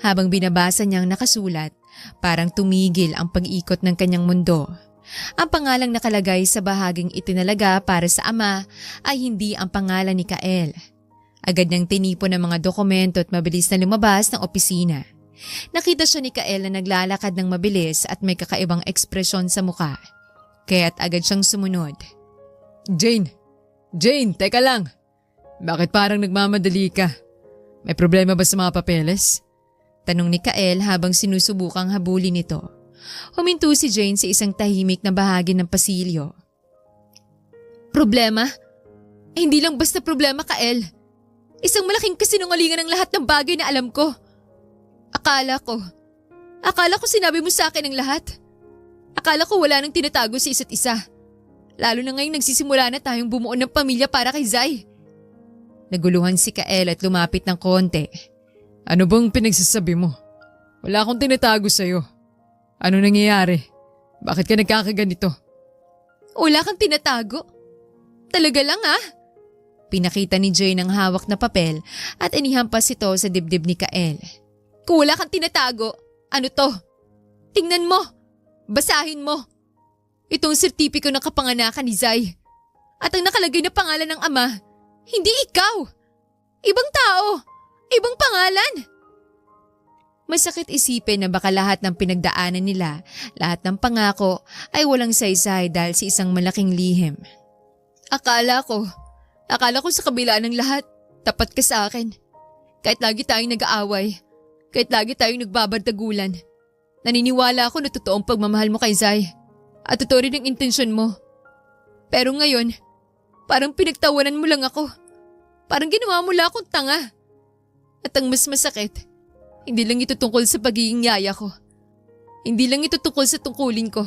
Habang binabasa niyang nakasulat, parang tumigil ang pag-ikot ng kanyang mundo. Ang pangalang nakalagay sa bahaging itinalaga para sa ama ay hindi ang pangalan ni Kael. Agad niyang tinipon ang mga dokumento at mabilis na lumabas ng opisina. Nakita siya ni Kael na naglalakad ng mabilis at may kakaibang ekspresyon sa mukha. Kaya't agad siyang sumunod. Jane, teka lang. Bakit parang nagmamadali ka? May problema ba sa mga papeles? Tanong ni Kael habang sinusubukang habulin ito. Huminto si Jane sa isang tahimik na bahagi ng pasilyo. Problema? Hindi lang basta problema, Kael. Isang malaking kasinungalingan ng lahat ng bagay na alam ko. Akala ko sinabi mo sa akin ang lahat. Akala ko wala nang tinatago sa isa't isa. Lalo na ngayong nagsisimula na tayong bumuo ng pamilya para kay Zai. Naguluhan si Kael at lumapit ng konti. Ano bang pinagsasabi mo? Wala akong tinatago sa'yo. Ano nangyayari? Bakit ka nagkakaganito? Wala kang tinatago? Talaga lang ah? Pinakita ni Jane ang hawak na papel at inihampas ito sa dibdib ni Kael. Kung wala kang tinatago, ano to? Tingnan mo! Basahin mo! Itong sertipiko ng kapanganakan ni Zai. At ang nakalagay na pangalan ng ama, hindi ikaw! Ibang tao! Ibang pangalan! Masakit isipin na baka lahat ng pinagdaanan nila, lahat ng pangako ay walang saysay dahil sa isang malaking lihim. Akala ko sa kabila ng lahat, tapat ka sa akin. Kahit lagi tayong nag-aaway, kahit lagi tayong nagbabardagulan, naniniwala ako na totoong pagmamahal mo kay Zai at totoo rin ang intensyon mo. Pero ngayon, parang pinagtawanan mo lang ako. Parang ginawa mo lang akong tanga. At ang mas masakit, hindi lang ito tungkol sa pagiging yaya ko. Hindi lang ito tungkol sa tungkulin ko.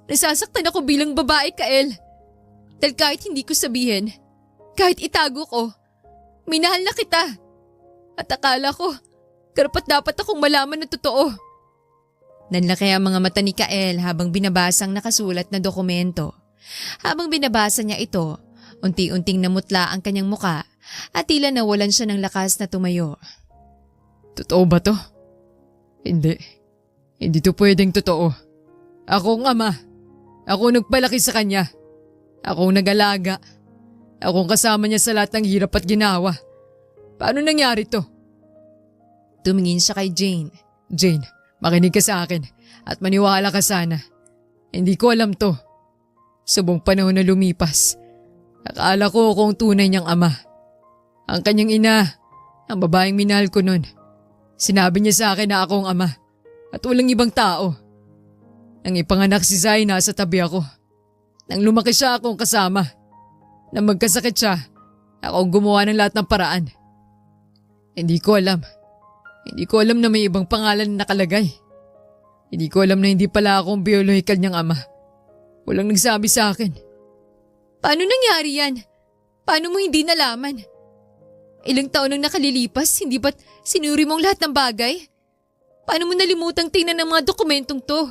Nasasaktan ako bilang babae, Kael. Dahil kahit hindi ko sabihin, kahit itago ko, minahal na kita. At akala ko, karapat-dapat akong malaman na totoo. Nanlaki ang mga mata ni Kael habang binabasa ang nakasulat na dokumento. Habang binabasa niya ito, unti-unting namutla ang kanyang muka at tila nawalan siya ng lakas na tumayo. Totoo ba to? Hindi. Hindi to pwedeng totoo. Ako ang ama. Ako nagpalaki sa kanya. Ako ang nag-alaga. Ako ang kasama niya sa lahat ng hirap at ginawa. Paano nangyari to? Tumingin siya kay Jane. Jane, makinig ka sa akin at maniwala ka sana. Hindi ko alam to. Sa buong panahon na lumipas, akala ko ako ang tunay niyang ama. Ang kanyang ina, ang babaeng minahal ko noon. Sinabi niya sa akin na ako ang ama at walang ibang tao. Nang ipanganak si Zai, nasa tabi ako. Nang lumaki siya, akong kasama. Nang magkasakit siya, ako ang gumawa ng lahat ng paraan. Hindi ko alam. Hindi ko alam na may ibang pangalan na nakalagay. Hindi ko alam na hindi pala ako ang biyolohikal niyang ama. Walang nagsabi sa akin. Paano nangyari yan? Paano mo hindi nalaman? Ilang taon nang nakalilipas, hindi ba't sinuri mong lahat ng bagay? Paano mo nalimutang tingnan ang mga dokumentong to?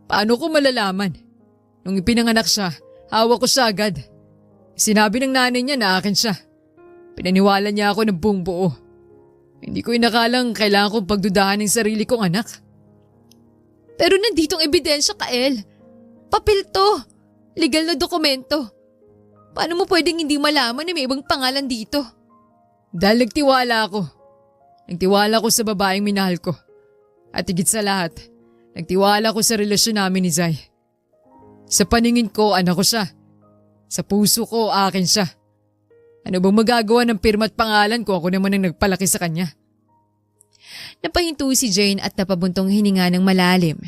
Paano ko malalaman? Nung ipinanganak siya, hawak ko siya agad. Sinabi ng nanay niya na akin siya. Pinaniwala niya ako ng buong buo. Hindi ko inakalang kailangan kong pagdudahan ng sarili kong anak. Pero nanditong ebidensya, Kael. Papel to. Legal na dokumento. Paano mo pwedeng hindi malaman na may ibang pangalan dito? Dahil nagtiwala ako. Nagtiwala ko sa babaeng minahal ko. At higit sa lahat, nagtiwala ko sa relasyon namin ni Zai. Sa paningin ko, anak ko siya. Sa puso ko, akin siya. Ano bang magagawa ng pirma at pangalan ko ako naman ang nagpalaki sa kanya? Napahinto si Jane at napabuntong hininga ng malalim.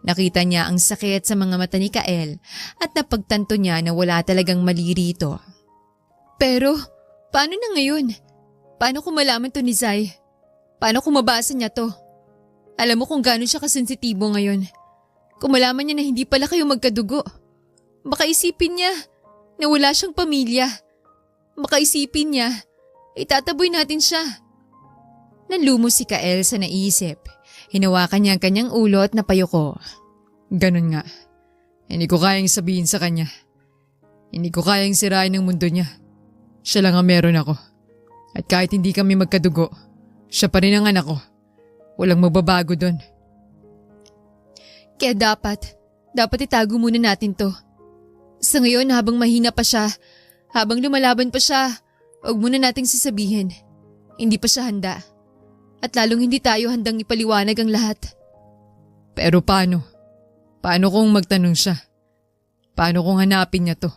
Nakita niya ang sakit sa mga mata ni Kael at napagtanto niya na wala talagang mali rito. Pero, paano na ngayon? Paano kung malaman to ni Zai? Paano kung mabasa niya to? Alam mo kung gaano siya kasensitibo ngayon. Kung malaman niya na hindi pala kayo magkadugo. Baka isipin niya na wala siyang pamilya. Baka isipin niya, itataboy natin siya. Nanlumo si Kael sa naisip. Hinawakan niya ang kanyang ulo at napayuko. Ganon nga. Hindi ko kayang sabihin sa kanya. Hindi ko kayang sirain ang mundo niya. Siya lang ang meron ako. At kahit hindi kami magkadugo, siya pa rin ang anak ko. Walang magbabago doon. Kaya dapat itago muna natin to. Sa ngayon habang mahina pa siya, habang lumalaban pa siya, huwag muna nating sasabihin. Hindi pa siya handa. At lalong hindi tayo handang ipaliwanag ang lahat. Pero paano? Paano kung magtanong siya? Paano kung hanapin niya to?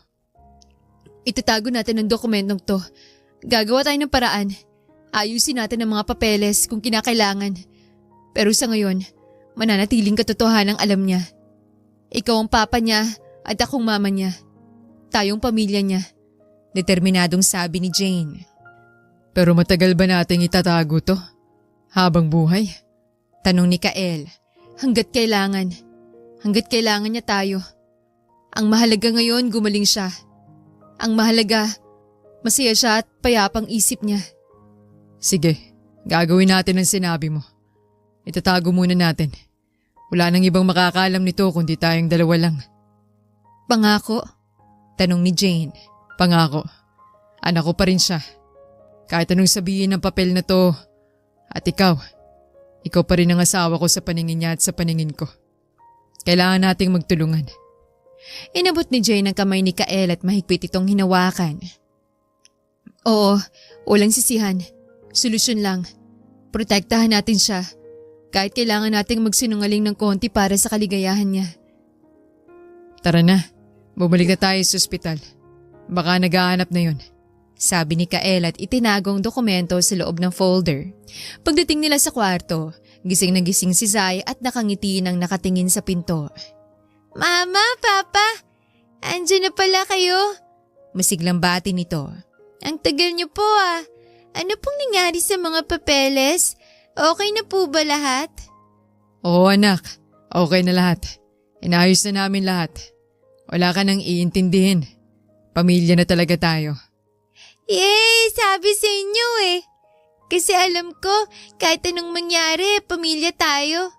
Itatago natin ang dokumentong to. Gagawa tayo ng paraan. Ayusin natin ang mga papeles kung kinakailangan. Pero sa ngayon, mananatiling katotohanan ang alam niya. Ikaw ang papa niya at akong mama niya. Tayong pamilya niya. Determinadong sabi ni Jane. Pero matagal ba nating itatago to? Habang buhay? Tanong ni Kael. Hanggat kailangan. Hanggat kailangan niya tayo. Ang mahalaga ngayon, gumaling siya. Ang mahalaga, masaya siya at payapang isip niya. Sige, gagawin natin ang sinabi mo. Itatago muna natin. Wala nang ibang makakaalam nito kundi tayong dalawa lang. Pangako? Tanong ni Jane. Pangako. Anak ko pa rin siya. Kahit anong sabihin ng papel na to. At ikaw pa rin ang asawa ko sa paningin niya at sa paningin ko. Kailangan nating magtulungan. Inabot ni Jane ang kamay ni Kael at mahigpit itong hinawakan. Oo, walang sisihan. Solusyon lang. Protektahan natin siya. Kahit kailangan nating magsinungaling ng konti para sa kaligayahan niya. Tara na, bumalik na tayo sa ospital. Baka naghahanap na yun. Sabi ni Kael at itinagong dokumento sa loob ng folder. Pagdating nila sa kwarto, gising na gising si Zai at nakangiti nang nakatingin sa pinto. Mama, Papa, andyan na pala kayo. Masiglang bati nito. Ang tagal niyo po ah. Ano pong nangyari sa mga papeles? Okay na po ba lahat? Oo anak, okay na lahat. Inayos na namin lahat. Wala ka nang iintindihin. Pamilya na talaga tayo. Yay! Sabi sa inyo eh. Kasi alam ko, kahit anong mangyari, pamilya tayo.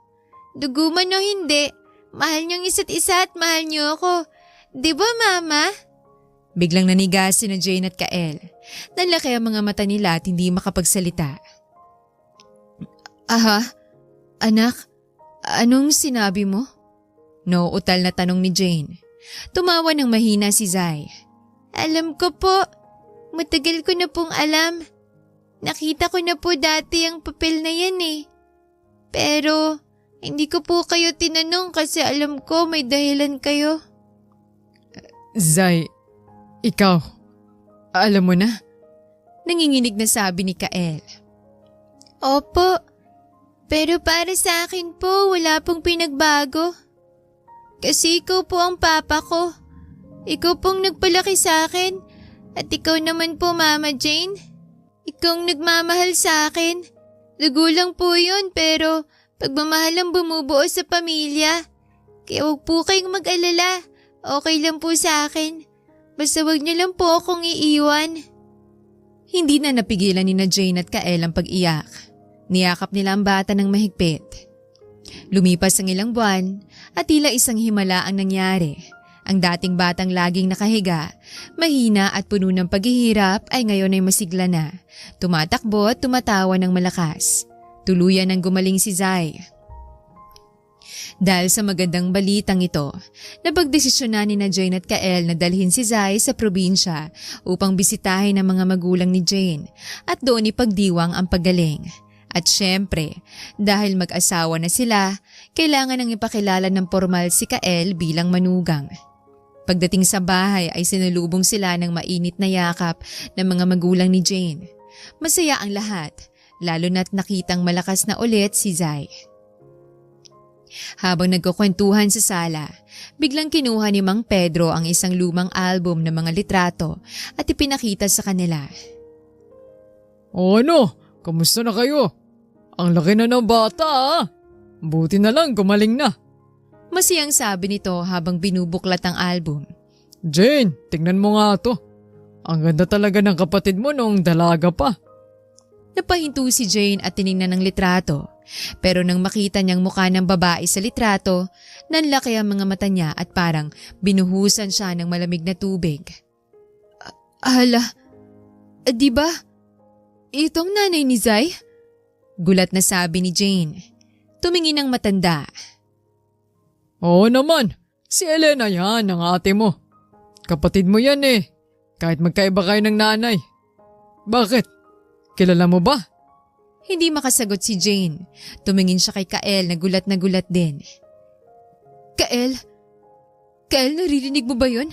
Dugo man o hindi, mahal niyong isa't isa at mahal niyo ako. Di ba, Mama? Biglang nanigas si na Jane at Kael. Nanlaki ang mga mata nila at hindi makapagsalita. Aha, anak, anong sinabi mo? Nauutal na tanong ni Jane. Tumawa ng mahina si Zai. Alam ko po. Matagal ko na pong alam. Nakita ko na po dati ang papel na yan eh. Pero hindi ko po kayo tinanong kasi alam ko may dahilan kayo. Zai, ikaw, alam mo na? Nanginginig na sabi ni Kael. Opo, pero para sa akin po wala pong pinagbago. Kasi ikaw po ang papa ko. Ikaw pong nagpalaki sa akin. At ikaw naman po, Mama Jane. Ikaw ang nagmamahal sa akin. Dugo lang po yun pero pagmamahal ang bumubuo sa pamilya. Kaya huwag po kayong mag-alala. Okay lang po sa akin. Basta huwag niyo lang po akong iiwan. Hindi na napigilan ni na Jane at Kael ang pag-iyak. Niyakap nila ang bata ng mahigpit. Lumipas ang ilang buwan at tila isang himala ang nangyari. Ang dating batang laging nakahiga, mahina at puno ng paghihirap ay ngayon ay masigla na. Tumatakbo at tumatawa ng malakas. Tuluyan ang gumaling si Zai. Dahil sa magandang balitang ito, napagdesisyonan ni na Jane at Kael na dalhin si Zai sa probinsya upang bisitahin ang mga magulang ni Jane at doon ipagdiwang ang paggaling. At syempre, dahil mag-asawa na sila, kailangan nang ipakilala ng formal si Kael bilang manugang. Pagdating sa bahay ay sinulubong sila ng mainit na yakap ng mga magulang ni Jane. Masaya ang lahat, lalo na't nakitang malakas na ulit si Zai. Habang nagkukwentuhan sa sala, biglang kinuha ni Mang Pedro ang isang lumang album ng mga litrato at ipinakita sa kanila. O ano, kamusta na kayo? Ang laki na ng bata ah. Buti na lang gumaling na. Masiyang sabi nito habang binubuklat ang album. Jane, tingnan mo nga to. Ang ganda talaga ng kapatid mo noong dalaga pa. Napahinto si Jane at tiningnan ng litrato. Pero nang makita niyang mukha ng babae sa litrato, nanlaki ang mga mata niya at parang binuhusan siya ng malamig na tubig. Hala, di ba? Itong nanay ni Zai? Gulat na sabi ni Jane. Tumingin ang matanda. Oo naman, si Elena yan, ang ate mo. Kapatid mo yan eh, kahit magkaiba kayo ng nanay. Bakit? Kilala mo ba? Hindi makasagot si Jane. Tumingin siya kay Kael na gulat din. Kael? Kael, naririnig mo ba yun?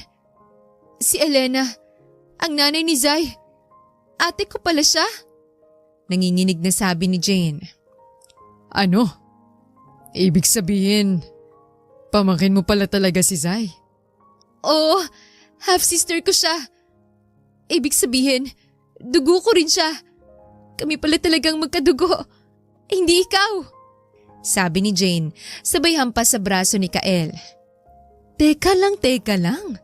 Si Elena, ang nanay ni Zai. Ate ko pala siya? Nanginginig na sabi ni Jane. Ano? Ibig sabihin, pamangkin mo pala talaga si Zai? Oo, half-sister ko siya. ibig sabihin, dugo ko rin siya. Kami pala talagang magkadugo. Hindi ikaw. Sabi ni Jane, sabay hampas sa braso ni Kael. Teka lang.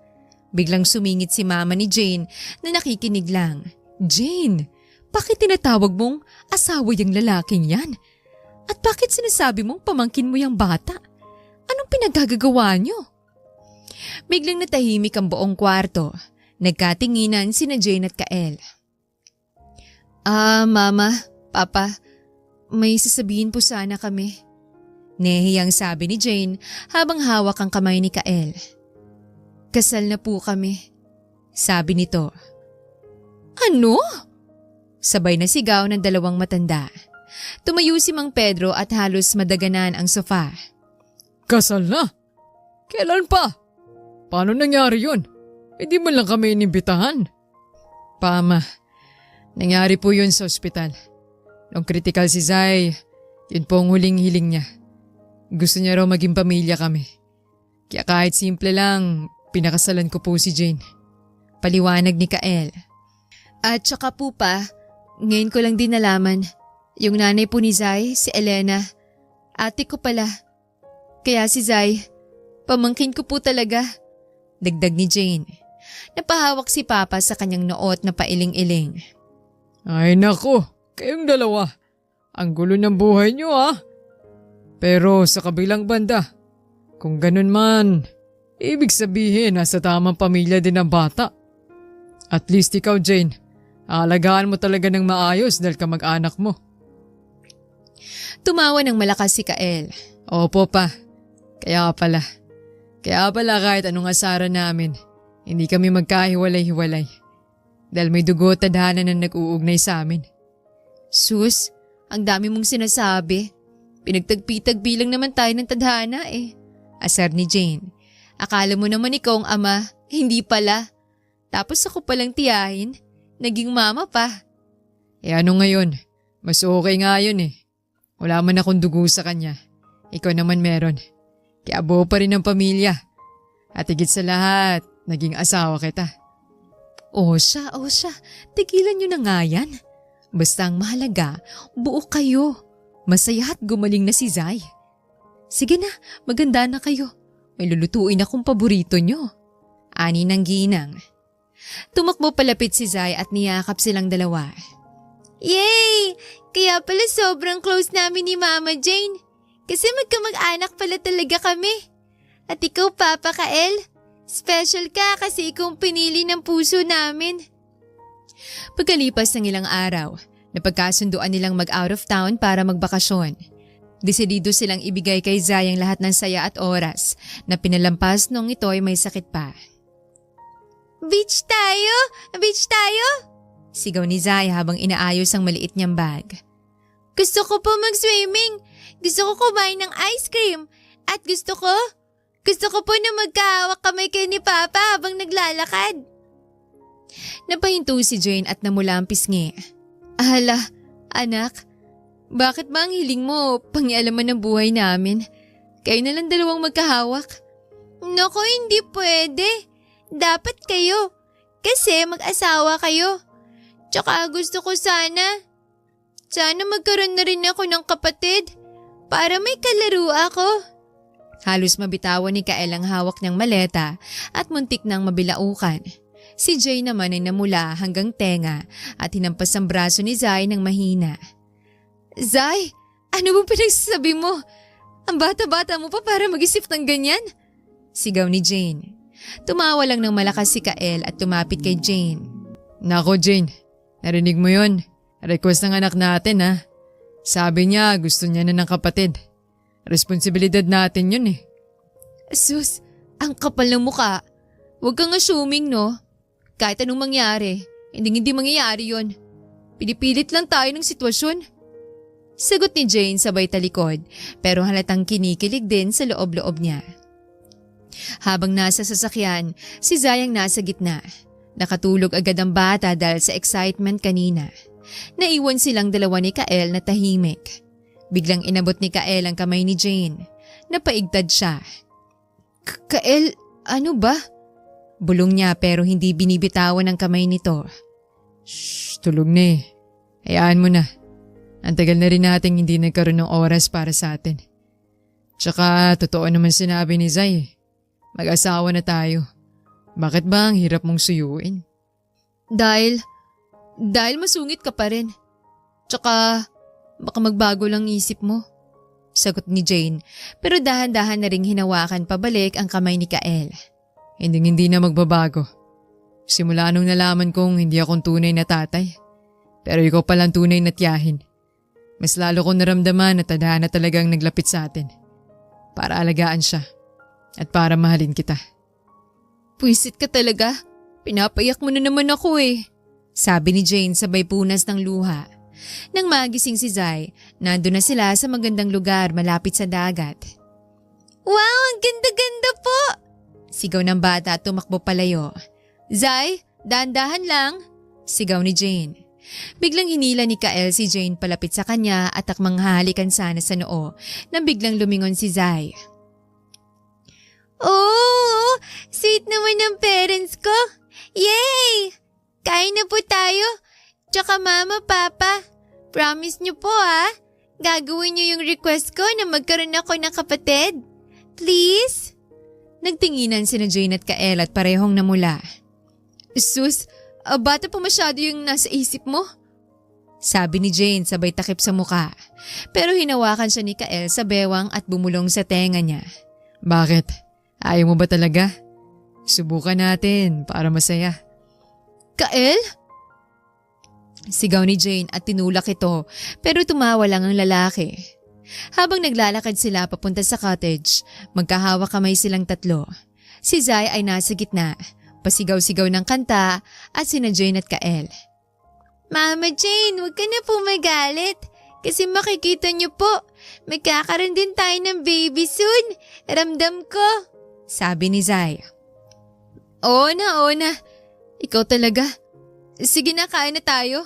Biglang sumingit si mama ni Jane na nakikinig lang. Jane, bakit tinatawag mong asawa yung lalaking yan? At bakit sinasabi mong pamangkin mo yung bata? Anong pinagagagawa niyo? Biglang natahimik ang buong kwarto. Nagkatinginan sina Jane at Kael. Mama, Papa, may sasabihin po sana kami. Nehiyang sabi ni Jane habang hawak ang kamay ni Kael. Kasal na po kami, sabi nito. Ano? Sabay na sigaw ng dalawang matanda. Tumayo si Mang Pedro at halos madaganan ang sofa. Kasal na? Kailan pa? Paano nangyari yun? Hindi mo lang kami inimbitahan. Pama, nangyari po yun sa ospital. Nung critical si Zai, yun po ang huling hiling niya. Gusto niya raw maging pamilya kami. Kaya kahit simple lang, pinakasalan ko po si Jane. Paliwanag ni Kael. At saka po pa, ngayon ko lang din nalaman, yung nanay po ni Zai, si Elena, ate ko pala. Kaya si Zai, pamangkin ko po talaga. Dagdag ni Jane. Napahawak si Papa sa kanyang noot na pailing-iling. Ay nako, kayong dalawa. Ang gulo ng buhay niyo Pero sa kabilang banda, kung ganun man, ibig sabihin nasa tamang pamilya din ang bata. At least ikaw, Jane, aalagaan mo talaga ng maayos dahil kamag-anak mo. Tumawa ng malakas si Kael. Opo pa, kaya pala kahit anong asaran namin, hindi kami magkahiwalay-hiwalay. Dahil may dugo at tadhana na nag-uugnay sa amin. Sus, ang dami mong sinasabi. Pinagtagpi-tagpi lang naman tayo ng tadhana Asar ni Jane. Akala mo naman ikaw ang ama, hindi pala. Tapos ako palang tiyahin, naging mama pa. Ano ngayon? Mas okay nga yun Wala man akong dugo sa kanya. Ikaw naman meron. Kaya buo pa rin ang pamilya. At higit sa lahat, naging asawa kita. O siya. Tigilan nyo na nga yan. Basta ang mahalaga, buo kayo. Masaya at gumaling na si Zai. Sige na, maganda na kayo. May lulutuin akong paborito nyo. Ani ng ginang. Tumakbo palapit si Zai at niyakap silang dalawa. Yay! Kaya pala sobrang close namin ni Mama Jane. Kasi magkamag-anak pala talaga kami. At ikaw, Papa Kael, special ka kasi ikaw pinili ng puso namin. Pagkalipas ng ilang araw, napagkasunduan nilang mag-out of town para magbakasyon. Desidido silang ibigay kay Zai ang lahat ng saya at oras na pinalampas nung ito'y may sakit pa. Beach tayo! Beach tayo! Sigaw ni Zai habang inaayos ang maliit niyang bag. Gusto ko po mag-swimming. Gusto ko kumain ng ice cream. At gusto ko po na magkahawak kamay kayo ni Papa habang naglalakad. Napahinto si Jane at namula ang pisngi. Ahala, anak, bakit ba ang hiling mo pangialaman ng buhay namin? Kayo na lang dalawang magkahawak. Naku, hindi pwede. Dapat kayo. Kasi mag-asawa kayo. Tsaka gusto ko sana magkaroon na rin ako ng kapatid para may kalaro ako. Halos mabitawan ni Kael ang hawak niyang maleta at muntik nang mabilaukan. Si Jay naman ay namula hanggang tenga at hinampas ang braso ni Zai ng mahina. Zai, ano bang pinagsasabi mo? Ang bata-bata mo pa para mag-isip ng ganyan? Sigaw ni Jane. Tumawa lang ng malakas si Kael at tumapit kay Jane. Nako Jane, narinig mo yun? Request ng anak natin Sabi niya gusto niya na ng kapatid. Responsibilidad natin yun Sus, ang kapal ng muka. Huwag kang assuming no. Kahit anong mangyari, hindi mangyayari yun. Pinipilit lang tayo ng sitwasyon. Sagot ni Jane sabay talikod pero halatang kinikilig din sa loob-loob niya. Habang nasa sasakyan, si Zai ang nasa gitna. Nakatulog agad ang bata dahil sa excitement kanina. Naiwan silang dalawa ni Kael na tahimik. Biglang inabot ni Kael ang kamay ni Jane. Napaigtad siya. Kael, ano ba? Bulong niya pero hindi binibitawan ng kamay nito. Shh, tulog na eh. Hayaan mo na. Ang tagal na rin nating hindi nagkaroon ng oras para sa atin. Tsaka totoo naman sinabi ni Zay eh. Mag-asawa na tayo. Bakit ba ang hirap mong suyuin? Dahil masungit ka pa rin. Tsaka baka magbago lang isip mo. Sagot ni Jane pero dahan-dahan na ring hinawakan pabalik ang kamay ni Kael. Hindi na magbabago. Simula nung nalaman kong hindi akong tunay na tatay. Pero ikaw palang tunay na tiyahin. Mas lalo kong naramdaman na tadhana talagang naglapit sa atin. Para alagaan siya. At para mahalin kita. Puwisit ka talaga. Pinapayak mo na naman ako eh. Sabi ni Jane sabay punas ng luha. Nang magising si Zai, nandun na sila sa magandang lugar malapit sa dagat. Wow, ang ganda-ganda po! Sigaw ng bata at tumakbo palayo. Zai, dahan-dahan lang. Sigaw ni Jane. Biglang hinila ni Kael si Jane palapit sa kanya at akmang hahalikan sana sa noo nang biglang lumingon si Zai. Oh, sweet naman ng parents ko. Yay! Kain na po tayo. Tsaka mama, papa, promise niyo po gagawin niyo yung request ko na magkaroon ako ng kapatid. Please? Nagtinginan sina Jane at Kael at parehong namula. Sus, bata pa masyado yung nasa isip mo. Sabi ni Jane sabay takip sa muka. Pero hinawakan siya ni Kael sa bewang at bumulong sa tenga niya. Bakit? Ayaw mo ba talaga? Subukan natin para masaya. Kael? Sigaw ni Jane at tinulak ito pero tumawa lang ang lalaki. Habang naglalakad sila papunta sa cottage, magkahawak kamay silang tatlo. Si Zai ay nasa gitna, pasigaw-sigaw ng kanta at sina Jane at Kael. Mama Jane, huwag ka na po magalit. Kasi makikita niyo po, magkakaroon din tayo ng baby soon. Ramdam ko. Sabi ni Zai. Oo na. Ikaw talaga. Sige na, kain na tayo.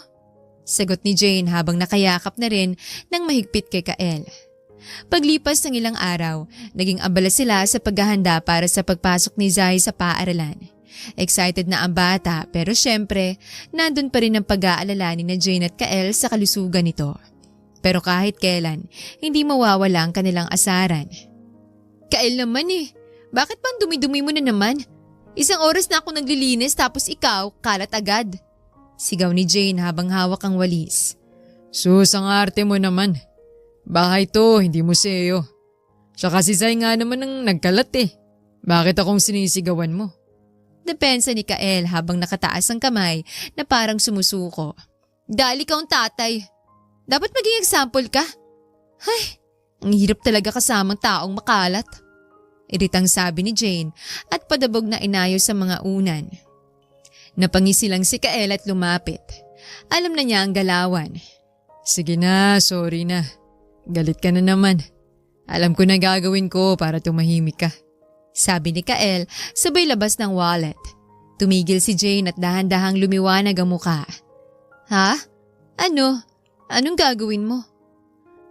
Sagot ni Jane habang nakayakap na rin ng mahigpit kay Kael. Paglipas ng ilang araw, naging abala sila sa paghahanda para sa pagpasok ni Zai sa paaralan. Excited na ang bata pero syempre, nandun pa rin ang pag-aalala ni na Jane at Kael sa kalusugan nito. Pero kahit kailan, hindi mawawala ang kanilang asaran. Kael naman eh, bakit bang dumi-dumi mo na naman? Isang oras na ako naglilinis tapos ikaw, kalat agad. Sigaw ni Jane habang hawak ang walis. Sus, ang arte mo naman. Bahay to, hindi museo. Tsaka si Zai nga naman ang nagkalat eh. Bakit akong sinisigawan mo? Depensa ni Kael habang nakataas ang kamay na parang sumusuko. Dahil ikaw ang tatay. Dapat maging example ka. Ay, ang hirap talaga kasamang taong makalat. Iritang sabi ni Jane at padabog na inayos sa mga unan. Napangisi lang si Kael at lumapit. Alam na niya ang galawan. Sige na, sorry na. Galit ka na naman. Alam ko na gagawin ko para tumahimik ka. Sabi ni Kael sabay labas ng wallet. Tumigil si Jane at dahan-dahang lumiwanag ang muka. Ha? Ano? Anong gagawin mo?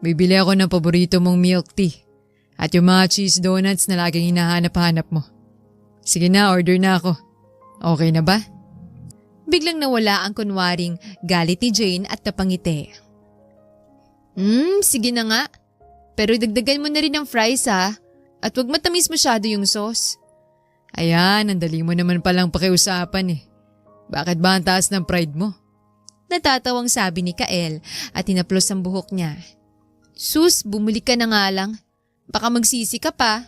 Bibili ako ng paborito mong milk tea. At yung mga cheese donuts na laging hinahanap-hanap mo. Sige na, order na ako. Okay na ba? Biglang nawala ang kunwaring galit ni Jane at napangiti. Sige na nga. Pero dagdagan mo na rin ng fries ha. At wag matamis masyado yung sauce. Ayan, ang dali mo naman palang pakiusapan eh. Bakit ba ang taas ng pride mo? Natatawang sabi ni Kael at tinaplos ang buhok niya. Sus, bumuli ka na nga lang. Baka magsisi ka pa.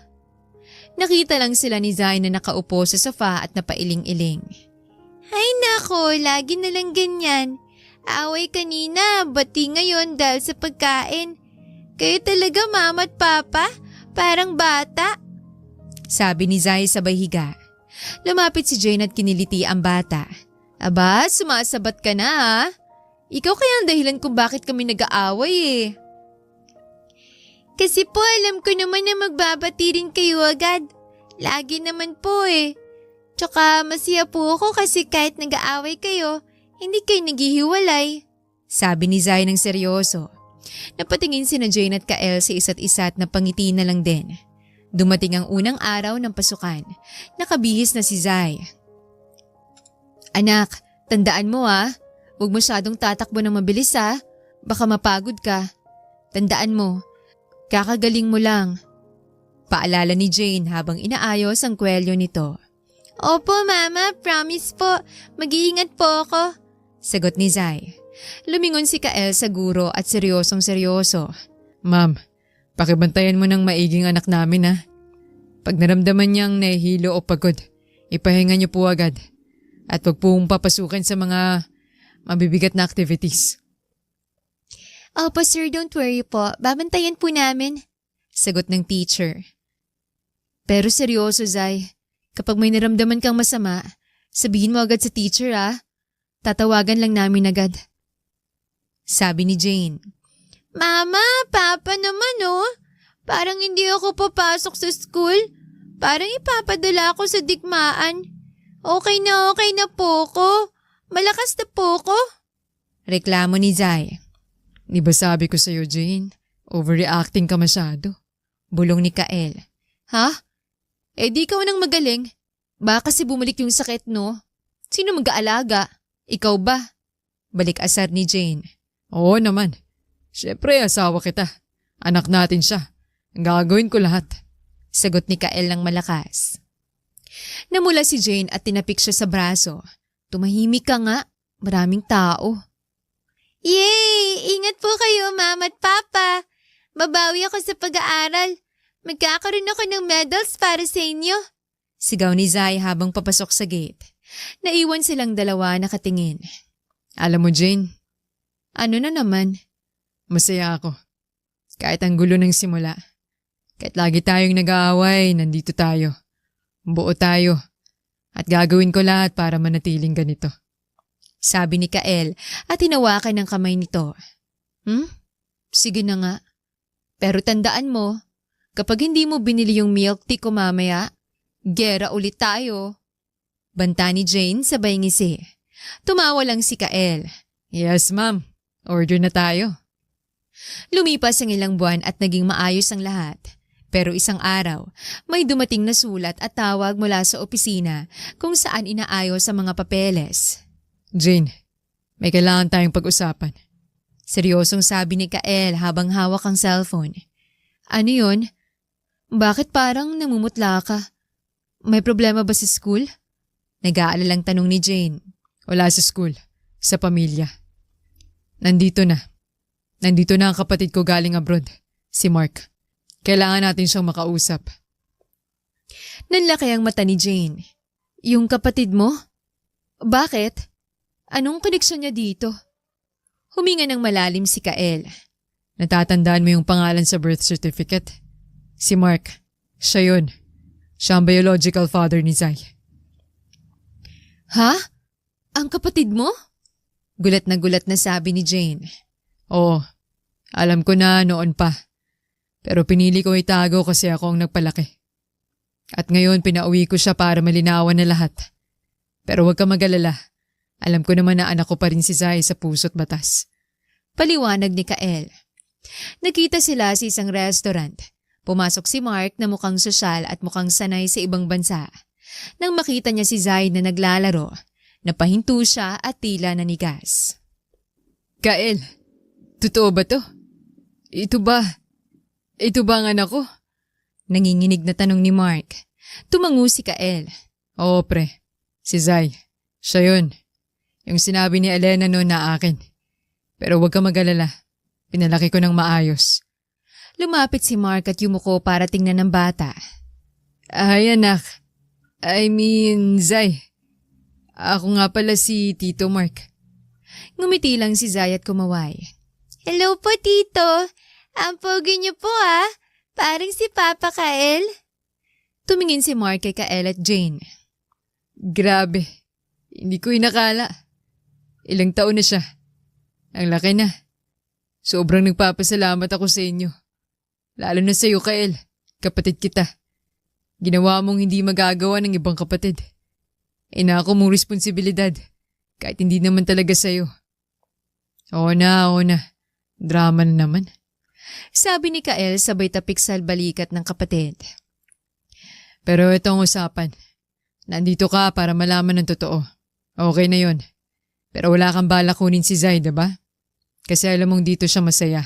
Nakita lang sila ni Zai na nakaupo sa sofa at napailing-iling. Ay nako, lagi na lang ganyan. Away kanina, bati ngayon dahil sa pagkain. Kayo talaga mama at papa, parang bata. Sabi ni Zai sabay higa. Lumapit si Jane at kiniliti ang bata. Aba, sumasabat ka na ha? Ikaw kaya ang dahilan kung bakit kami nag-aaway eh. Kasi po alam ko naman na magbabati rin kayo agad. Lagi naman po eh. Tsaka masaya po ako kasi kahit nag-aaway kayo, hindi kayo naghihiwalay. Sabi ni Zai ng seryoso. Napatingin sina Jane at Kael sa isa't isa at napangiti na lang din. Dumating ang unang araw ng pasukan. Nakabihis na si Zai. Anak, tandaan mo huwag masyadong tatakbo ng mabilis baka mapagod ka. Tandaan mo, kakagaling mo lang. Paalala ni Jane habang inaayos ang kwelyo nito. Opo, Mama. Promise po. Mag-iingat po ako. Sagot ni Zai. Lumingon si Kael sa guro at seryosong seryoso. Ma'am, pakibantayan mo ng maiging anak namin Pag naramdaman niyang nahihilo o pagod, ipahinga niyo po agad. At huwag pong papasukin sa mga mabibigat na activities. Opo, sir. Don't worry po. Babantayan po namin. Sagot ng teacher. Pero seryoso, Zai. Kapag may naramdaman kang masama, sabihin mo agad sa teacher Tatawagan lang namin agad. Sabi ni Jane. Mama, Papa naman Parang hindi ako papasok sa school. Parang ipapadala ako sa digmaan. Okay na po ko. Malakas na po ko. Reklamo ni Zai. Di ba sabi ko sa'yo, Jane? Overreacting ka masyado. Bulong ni Kael. Ha? Di ikaw nang magaling. Baka kasi bumalik yung sakit, no? Sino mag-aalaga? Ikaw ba? Balik asar ni Jane. Oo naman. Siyempre, asawa kita. Anak natin siya. Ang gagawin ko lahat. Sagot ni Kael ng malakas. Namula si Jane at tinapik siya sa braso. Tumahimik ka nga. Maraming tao. Yay! Ingat po kayo, Mama at Papa. Babawi ako sa pag-aaral. Magkakaroon ako ng medals para sa inyo. Sigaw ni Zai habang papasok sa gate. Naiwan silang dalawa nakatingin. Alam mo, Jane, Ano na naman? masaya ako. Kahit ang gulo ng simula. Kahit lagi tayong nag-aaway, nandito tayo. Buo tayo. At gagawin ko lahat para manatiling ganito. Sabi ni Kael at hinawakan ng kamay nito. Sige na nga. Pero tandaan mo, kapag hindi mo binili yung milk tea ko mamaya, gera ulit tayo. Banta ni Jane sabay ngisi. Tumawa lang si Kael. Yes, ma'am. Order na tayo. Lumipas ang ilang buwan at naging maayos ang lahat. Pero isang araw, may dumating na sulat at tawag mula sa opisina kung saan inaayos ang mga papeles. Jane, may kailangan tayong pag-usapan. Seryosong sabi ni Kael habang hawak ang cellphone. Ano yun? Bakit parang namumutla ka? May problema ba sa school? Nag-aalalang tanong ni Jane. Wala sa school. Sa pamilya. Nandito na ang kapatid ko galing abroad. Si Mark. Kailangan natin siyang makausap. Nanlaki ang mata ni Jane. Yung kapatid mo? Bakit? Anong koneksyon niya dito? Huminga ng malalim si Kael. Natatandaan mo yung pangalan sa birth certificate? Si Mark. Siya yun. Siya ang biological father ni Zai. Ha? Ang kapatid mo? Gulat na sabi ni Jane. Oo. Alam ko na noon pa. Pero pinili ko itago kasi ako ang nagpalaki. At ngayon pinauwi ko siya para malinawan na lahat. Pero huwag ka mag-alala. Alam ko naman na anak ko pa rin si Zai sa puso't batas. Paliwanag ni Kael. Nakita sila sa isang restaurant. Pumasok si Mark na mukhang sosyal at mukhang sanay sa ibang bansa. Nang makita niya si Zai na naglalaro, napahinto siya at tila nanigas. Kael, totoo ba to? Ito ba ang anak ko? Nanginginig na tanong ni Mark. Tumango si Kael. Oo pre, si Zai. Siya yun. Yung sinabi ni Elena noon na akin. Pero huwag ka mag-alala. Pinalaki ko ng maayos. Lumapit si Mark at yumuko para tingnan ng bata. Ay anak. Zai. Ako nga pala si Tito Mark. Ngumiti lang si Zai at kumaway. Hello po, Tito. Ang pogi niyo po Parang si Papa Kael. Tumingin si Mark kay Kael at Jane. Grabe. Hindi ko inakala. Ilang taon na siya. Ang laki na. Sobrang nagpapasalamat ako sa inyo. Lalo na sa iyo, Kael. Kapatid kita. Ginawa mong hindi magagawa ng ibang kapatid. Inako mong responsibilidad. Kahit hindi naman talaga sa iyo. Oo na. Drama na naman. Sabi ni Kael sabay tapik sa balikat ng kapatid. Pero ito ang usapan. Nandito ka para malaman ng totoo. Okay na yon. Pero wala kang balak kunin si Zay, diba? Kasi alam mong dito siya masaya.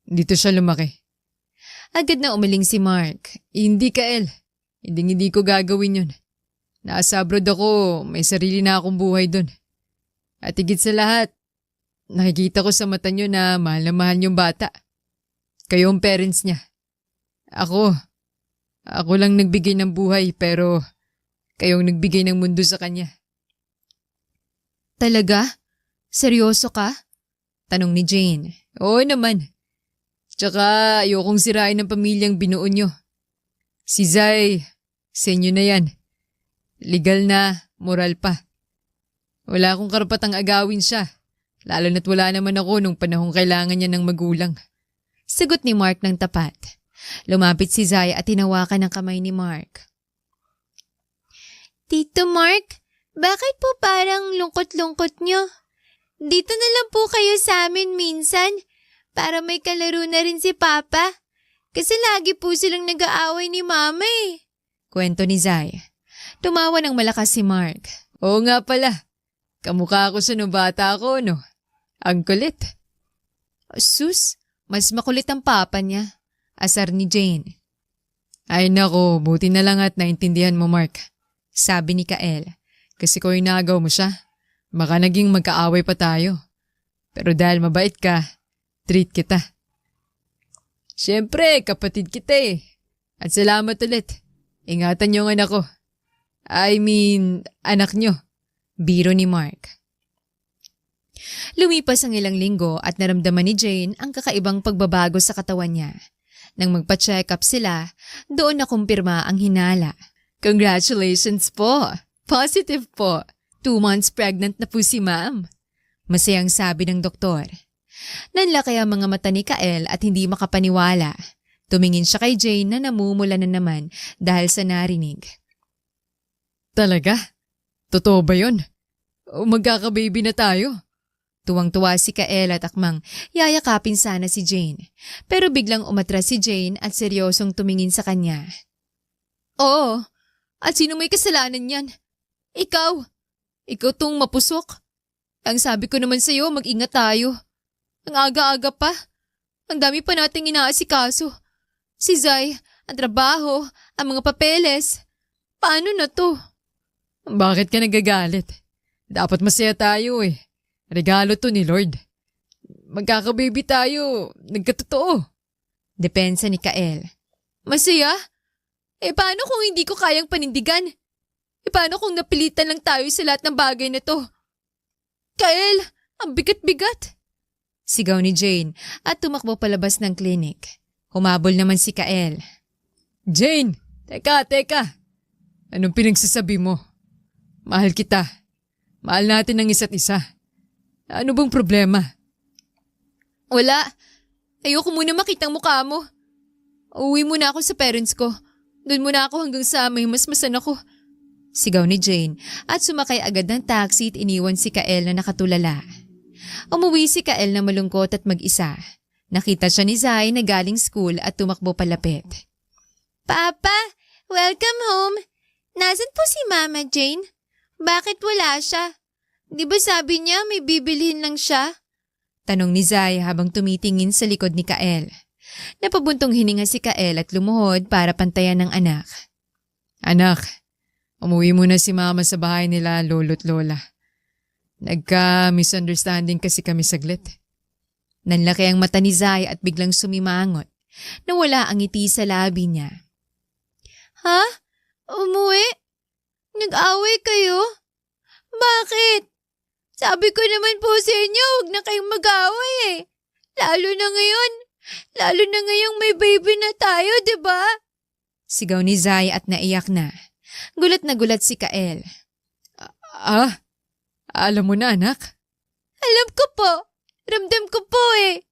Dito siya lumaki. Agad na umiling si Mark. Hindi ka, El. Hindi ko gagawin yun. Nasa abroad ako, may sarili na akong buhay dun. At higit sa lahat, nakikita ko sa mata niyo na mahal niyong bata. Kayo ang parents niya. Ako lang nagbigay ng buhay pero kayong nagbigay ng mundo sa kanya. Talaga? Seryoso ka? Tanong ni Jane. Oo naman. Tsaka ayokong sirain ng pamilyang binuo niyo. Si Zay, sa inyo na yan. Legal na, moral pa. Wala akong karapatang agawin siya. Lalo na't wala naman ako nung panahong kailangan niya ng magulang. Sagot ni Mark ng tapat. Lumapit si Zay at tinawakan ng kamay ni Mark. Tito Mark, bakit po parang lungkot-lungkot nyo? Dito na lang po kayo sa amin minsan para may kalaro na rin si Papa. Kasi lagi po silang nag-aaway ni Mama eh. Kwento ni Zay. Tumawa ng malakas si Mark. Oo nga pala. Kamukha ako sa nung bata ako, no? Ang kulit. Sus, mas makulit ang papa niya. Asar ni Jane. Ay nako, buti na lang at naintindihan mo, Mark. Sabi ni Kael. Kasi kung inagaw mo siya, baka naging magkaaway pa tayo. Pero dahil mabait ka, treat kita. Siyempre, kapatid kita eh. At salamat ulit. Ingatan niyo ang anak ko. Anak niyo. Biro ni Mark. Lumipas ang ilang linggo at naramdaman ni Jane ang kakaibang pagbabago sa katawan niya. Nang magpa-check up sila, doon nakumpirma ang hinala. Congratulations po! Positive po! 2 months pregnant na po si ma'am. Masayang sabi ng doktor. Nanlaki ang mga mata ni Kael at hindi makapaniwala. Tumingin siya kay Jane na namumula na naman dahil sa narinig. Talaga? Totoo ba yun? O magkaka-baby na tayo? Tuwang-tuwa si Kael at akmang yayakapin sana si Jane. Pero biglang umatras si Jane at seryosong tumingin sa kanya. Oo, at sino may kasalanan yan? Ikaw. Ikaw tong mapusok. Ang sabi ko naman sa'yo, mag-ingat tayo. Ang aga-aga pa. Ang dami pa nating inaasikaso. Si Zay, ang trabaho, ang mga papeles. Paano na to? Bakit ka nagagalit? Dapat masaya tayo eh. Regalo to ni Lord. Magkaka-baby tayo. Nagkatotoo. Depensa ni Kael. Masaya? Paano kung hindi ko kayang panindigan? Paano kung napilitan lang tayo sa lahat ng bagay na to? Kael, ang bigat-bigat. Sigaw ni Jane at tumakbo palabas ng klinik. Humabol naman si Kael. Jane, teka. Anong pinagsasabi mo? Mahal kita. Mahal natin ang isa't isa. Ano bang problema? Wala. Ayoko muna makitang mukha mo. Uuwi muna ako sa parents ko. Doon muna ako hanggang sa may masmasan ako. Sigaw ni Jane at sumakay agad ng taxi at iniwan si Kael na nakatulala. Umuwi si Kael na malungkot at mag-isa. Nakita siya ni Zay na galing school at tumakbo palapit. Papa, welcome home. Nasaan po si Mama Jane? Bakit wala siya? Di ba sabi niya may bibilhin lang siya? Tanong ni Zay habang tumitingin sa likod ni Kael. Napabuntong hininga si Kael at lumuhod para pantayan ng anak. Anak, umuwi muna si Mama sa bahay nila lolo't lola. Nagka-misunderstanding kasi kami saglit. Nanlaki ang mata ni Zay at biglang sumimangot. Nawala ang ngiti sa labi niya. Ha? Umuwi? Nag-away kayo? Bakit? Sabi ko naman po sa inyo, huwag na kayong mag-away eh. Lalo na ngayong may baby na tayo, di ba? Sigaw ni Zay at naiyak na. Gulat na gulat si Kael. Alam mo na, anak? Alam ko po. Ramdam ko po eh.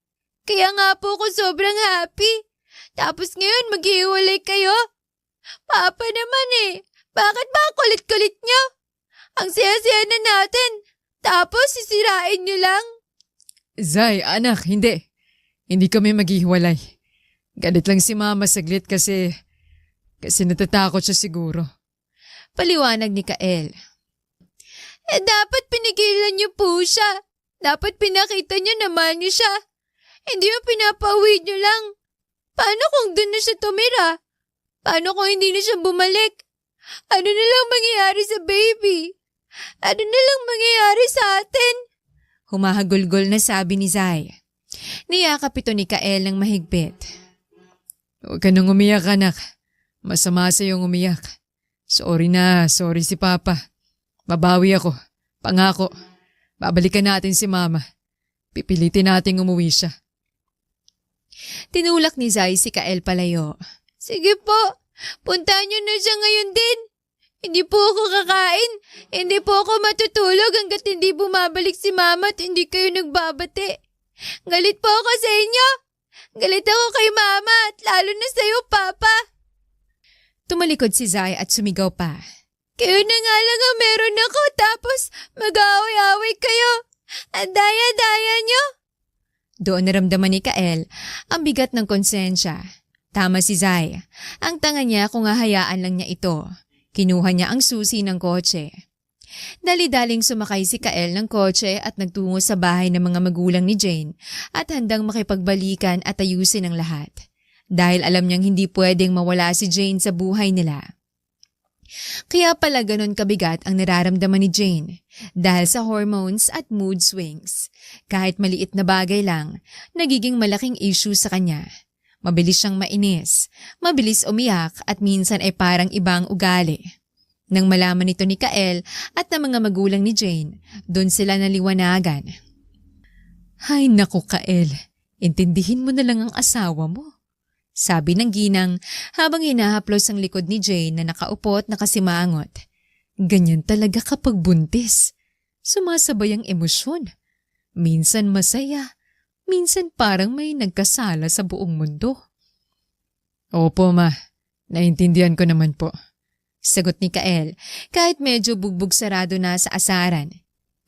Kaya nga po ako sobrang happy. Tapos ngayon maghihiwalay kayo? Papa naman eh. Bakit ba ang kulit-kulit niyo? Ang saya-saya na natin. Tapos sisirain niyo lang? Zay, anak, hindi. Hindi kami maghihiwalay. Galit lang si Mama saglit kasi natatakot siya siguro. Paliwanag ni Kael. Dapat pinigilan niyo po siya. Dapat pinakita niyo na mahal niyo siya. Hindi yung pinapauwi niyo lang. Paano kung doon na siya tumira? Paano kung hindi na siya bumalik? Ano na lang mangyayari sa baby? Ano na lang mangyayari sa atin? Humahagulgol na sabi ni Zai. Niyakap ito ni Kael ng mahigpit. Huwag ka nang umiyak, anak. Masama sa'yong umiyak. Sorry si Papa. Babawi ako. Pangako. Babalikan natin si Mama. Pipilitin nating umuwi siya. Tinulak ni Zai si Kael palayo. Sige po, puntahan niyo na siya ngayon din. Hindi po ako kakain. Hindi po ako matutulog hanggat hindi bumabalik si Mama at hindi kayo nagbabati. Galit po ako sa inyo. Galit ako kay Mama at lalo na sa iyo, Papa. Tumalikod si Zai at sumigaw pa. Kayo na nga lang ang meron ako tapos mag-away-away kayo. Ang daya-daya niyo. Doon naramdaman ni Kael ang bigat ng konsensya. Tama si Zai. Ang tanga niya kung hahayaan lang niya ito. Kinuha niya ang susi ng kotse. Dali-daling sumakay si Kael ng kotse at nagtungo sa bahay ng mga magulang ni Jane at handang makipagbalikan at ayusin ang lahat. Dahil alam niyang hindi pwedeng mawala si Jane sa buhay nila. Kaya pala ganon kabigat ang nararamdaman ni Jane dahil sa hormones at mood swings. Kahit maliit na bagay lang, nagiging malaking issue sa kanya. Mabilis siyang mainis, mabilis umiyak at minsan ay parang ibang ugali. Nang malaman ito ni Kael at ng mga magulang ni Jane, doon sila naliwanagan. Hay naku Kael, intindihin mo na lang ang asawa mo. Sabi ng ginang habang hinahaplos ang likod ni Jane na nakaupo at nakasimangot. Ganyan talaga kapag buntis. Sumasabay ang emosyon. Minsan masaya, minsan parang may nagkasala sa buong mundo. Opo ma, naintindihan ko naman po. Sagot ni Kael kahit medyo bugbog sarado na sa asaran.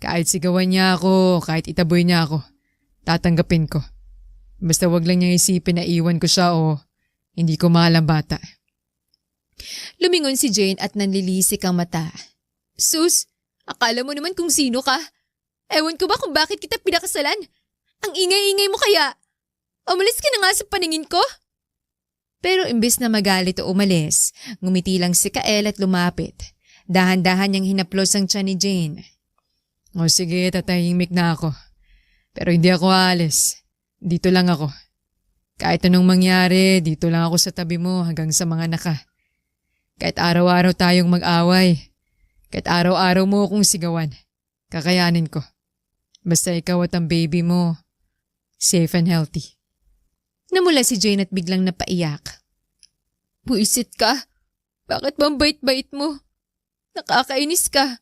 Kahit sigawan niya ako, kahit itaboy niya ako, tatanggapin ko. Basta wag lang niyang isipin na iwan ko siya o hindi ko mahal ang bata. Lumingon si Jane at nanlilisik ang mata. Sus, akala mo naman kung sino ka? Ewan ko ba kung bakit kita pinakasalan? Ang ingay-ingay mo kaya? Umalis ka na nga sa paningin ko? Pero imbes na magalit o umalis, ngumiti lang si Kael at lumapit. Dahan-dahan niyang hinaplos ang tiyan ni Jane. O sige, tatahimik na ako. Pero hindi ako aalis. Dito lang ako. Kahit anong mangyari, dito lang ako sa tabi mo hanggang sa mga anak ka. Kahit araw-araw tayong mag-away. Kahit araw-araw mo akong sigawan. Kakayanin ko. Basta ikaw at ang baby mo, safe and healthy. Namula si Jane at biglang napaiyak. Buisit ka. Bakit bang bait-bait mo? Nakakainis ka.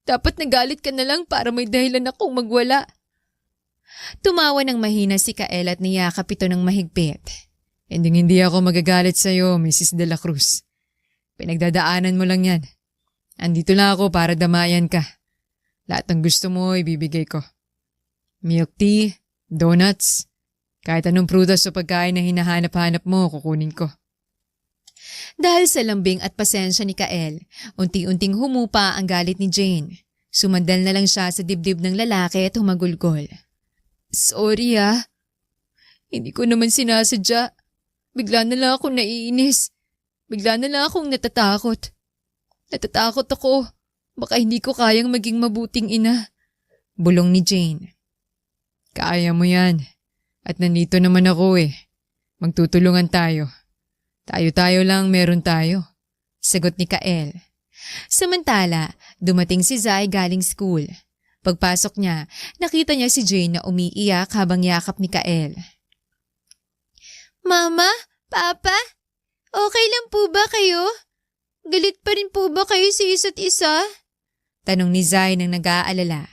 Dapat nagalit ka na lang para may dahilan akong magwala. Tumawa ng mahina si Kael at niyakap ito ng mahigpit. Hindi ako magagalit sa iyo, Mrs. De La Cruz. Pinagdadaanan mo lang yan. Andito lang ako para damayan ka. Lahat ng gusto mo, ibibigay ko. Milk tea, donuts, kahit anong prutas o pagkain na hinahanap-hanap mo, kukunin ko. Dahil sa lambing at pasensya ni Kael, unti-unting humupa ang galit ni Jane. Sumandal na lang siya sa dibdib ng lalaki at humagulgol. Sorry Hindi ko naman sinasadya. Bigla na lang akong naiinis. Bigla na lang akong natatakot. Natatakot ako. Baka hindi ko kayang maging mabuting ina. Bulong ni Jane. Kaya mo yan. At nandito naman ako Magtutulungan tayo. Tayo-tayo lang meron tayo. Sagot ni Kael. Samantala, dumating si Zai galing school. Pagpasok niya, nakita niya si Jane na umiiyak habang yakap ni Kael. Mama? Papa? Okay lang po ba kayo? Galit pa rin po ba kayo sa isa't isa? Tanong ni Zai nang nag-aalala.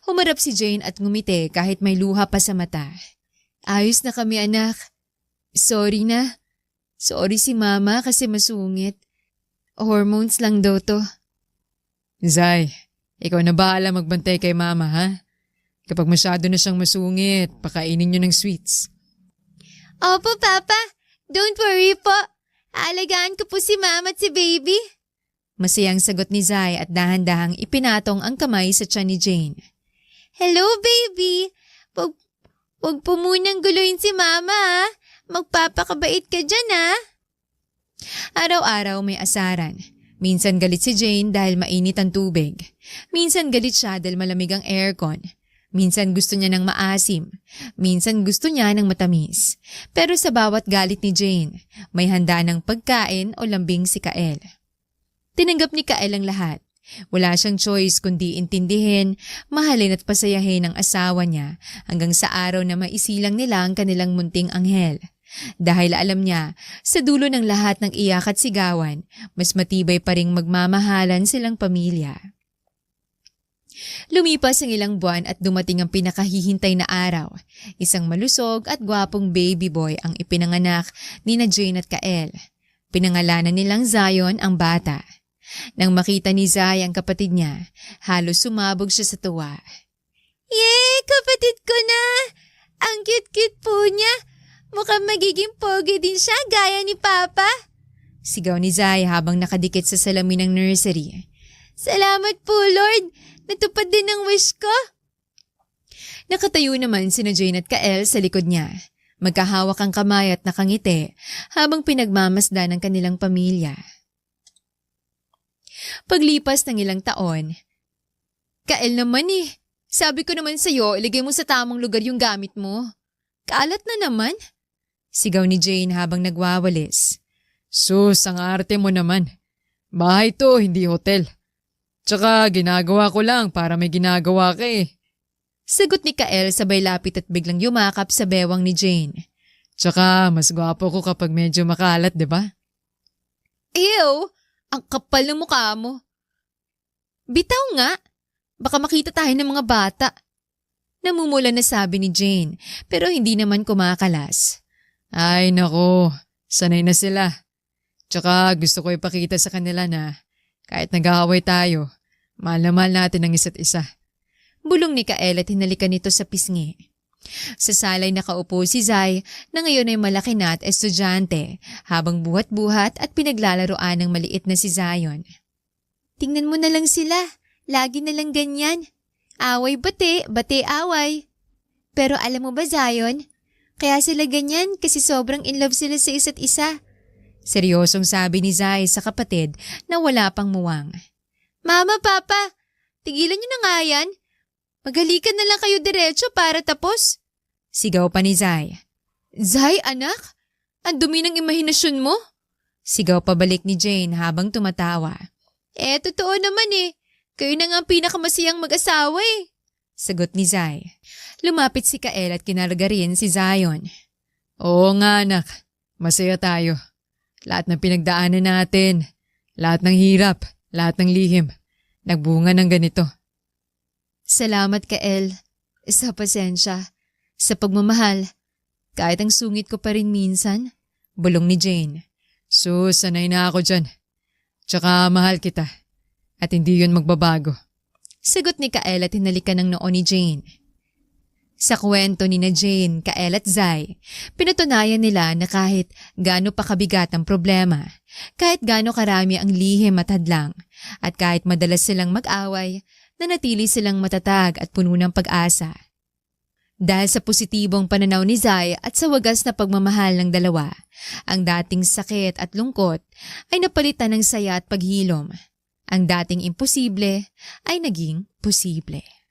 Humarap si Jane at ngumiti kahit may luha pa sa mata. Ayos na kami anak. Sorry na. Sorry si Mama kasi masungit. Hormones lang daw to. Zai, ikaw na bahala magbantay kay Mama ha? Kapag masyado na siyang masungit, pakainin niyo ng sweets. Opo, Papa. Don't worry po. Aalagaan ko po si Mama at si Baby. Masayang sagot ni Zai at dahan-dahang ipinatong ang kamay sa tiyan ni Jane. Hello, baby! Wag po munang guluhin si Mama, ha? Magpapakabait ka dyan, ha? Araw-araw may asaran. Minsan galit si Jane dahil mainit ang tubig. Minsan galit siya dahil malamig ang aircon. Minsan gusto niya ng maasim. Minsan gusto niya ng matamis. Pero sa bawat galit ni Jane, may handa ng pagkain o lambing si Kael. Tinanggap ni Kael ang lahat. Wala siyang choice kundi intindihin, mahalin at pasayahin ang asawa niya hanggang sa araw na maisilang nila ang kanilang munting anghel. Dahil alam niya, sa dulo ng lahat ng iyak at sigawan, mas matibay pa ring magmamahalan silang pamilya. Lumipas ang ilang buwan at dumating ang pinakahihintay na araw. Isang malusog at gwapong baby boy ang ipinanganak ni na Jane at Kael. Pinangalanan nilang Zion ang bata. Nang makita ni Zai ang kapatid niya, halos sumabog siya sa tuwa. Yay! Kapatid ko na! Ang cute-cute po niya! Mukhang magiging pogi din siya gaya ni Papa. Sigaw ni Zai habang nakadikit sa salamin ng nursery. Salamat po, Lord! Natupad din ang wish ko. Nakatayo naman sina Jane at Kael sa likod niya. Magkahawak ang kamay at nakangiti habang pinagmamasdan ng kanilang pamilya. Paglipas ng ilang taon, Kael naman sabi ko naman sa'yo, iligay mo sa tamang lugar yung gamit mo. Kaalat na naman. Sigaw ni Jane habang nagwawalis. Sus, ang arte mo naman. Bahay to, hindi hotel. Tsaka ginagawa ko lang para may ginagawa ka Sagot ni Kael sabay lapit at biglang yumakap sa bewang ni Jane. Tsaka mas gwapo ko kapag medyo makalat, di ba? Ew! Ang kapal ng mukha mo. Bitaw nga. Baka makita tayo ng mga bata. Namumula na sabi ni Jane pero hindi naman kumakalas. Ay nako, sanay na sila. Tsaka gusto ko ipakita sa kanila na kahit nag-aaway tayo, mahal na mahal natin ang isa't isa. Bulong ni Kael at hinalikan nito sa pisngi. Sa salay nakaupo si Zai na ngayon ay malaki na at estudyante habang buhat-buhat at pinaglalaroan ng maliit na si Zion. Tingnan mo na lang sila. Lagi na lang ganyan. Away bate, bate away. Pero alam mo ba, Zion? Kaya sila ganyan kasi sobrang in love sila sa isa't isa. Seryosong sabi ni Zai sa kapatid na wala pang muwang. Mama, Papa, tigilan niyo na nga yan. Maghalikan na lang kayo diretso para tapos. Sigaw pa ni Zai. Zai, anak? Ang dumi ng imahinasyon mo? Sigaw pabalik ni Jane habang tumatawa. Totoo naman Kayo na nga ang pinakamasiyang mag-asawa Sagot ni Zai. Lumapit si Kael at kinarga rin si Zion. Oo nga anak, masaya tayo. Lahat ng pinagdaanan natin, lahat ng hirap, lahat ng lihim, nagbunga ng ganito. Salamat Kael, sa pasensya, sa pagmamahal. Kahit ang sungit ko pa rin minsan, bulong ni Jane. Sus, sanay na ako dyan. Tsaka mahal kita. At hindi yun magbabago. Sagot ni Kael at hinalikan ng noo ni Jane. Sa kwento ni na Jane, Kael at Zai, pinatunayan nila na kahit gaano pa kabigat ang problema, kahit gaano karami ang lihim at hadlang, at kahit madalas silang mag-away, nanatili silang matatag at puno ng pag-asa. Dahil sa positibong pananaw ni Zai at sa wagas na pagmamahal ng dalawa, ang dating sakit at lungkot ay napalitan ng saya at paghilom. Ang dating imposible ay naging posible.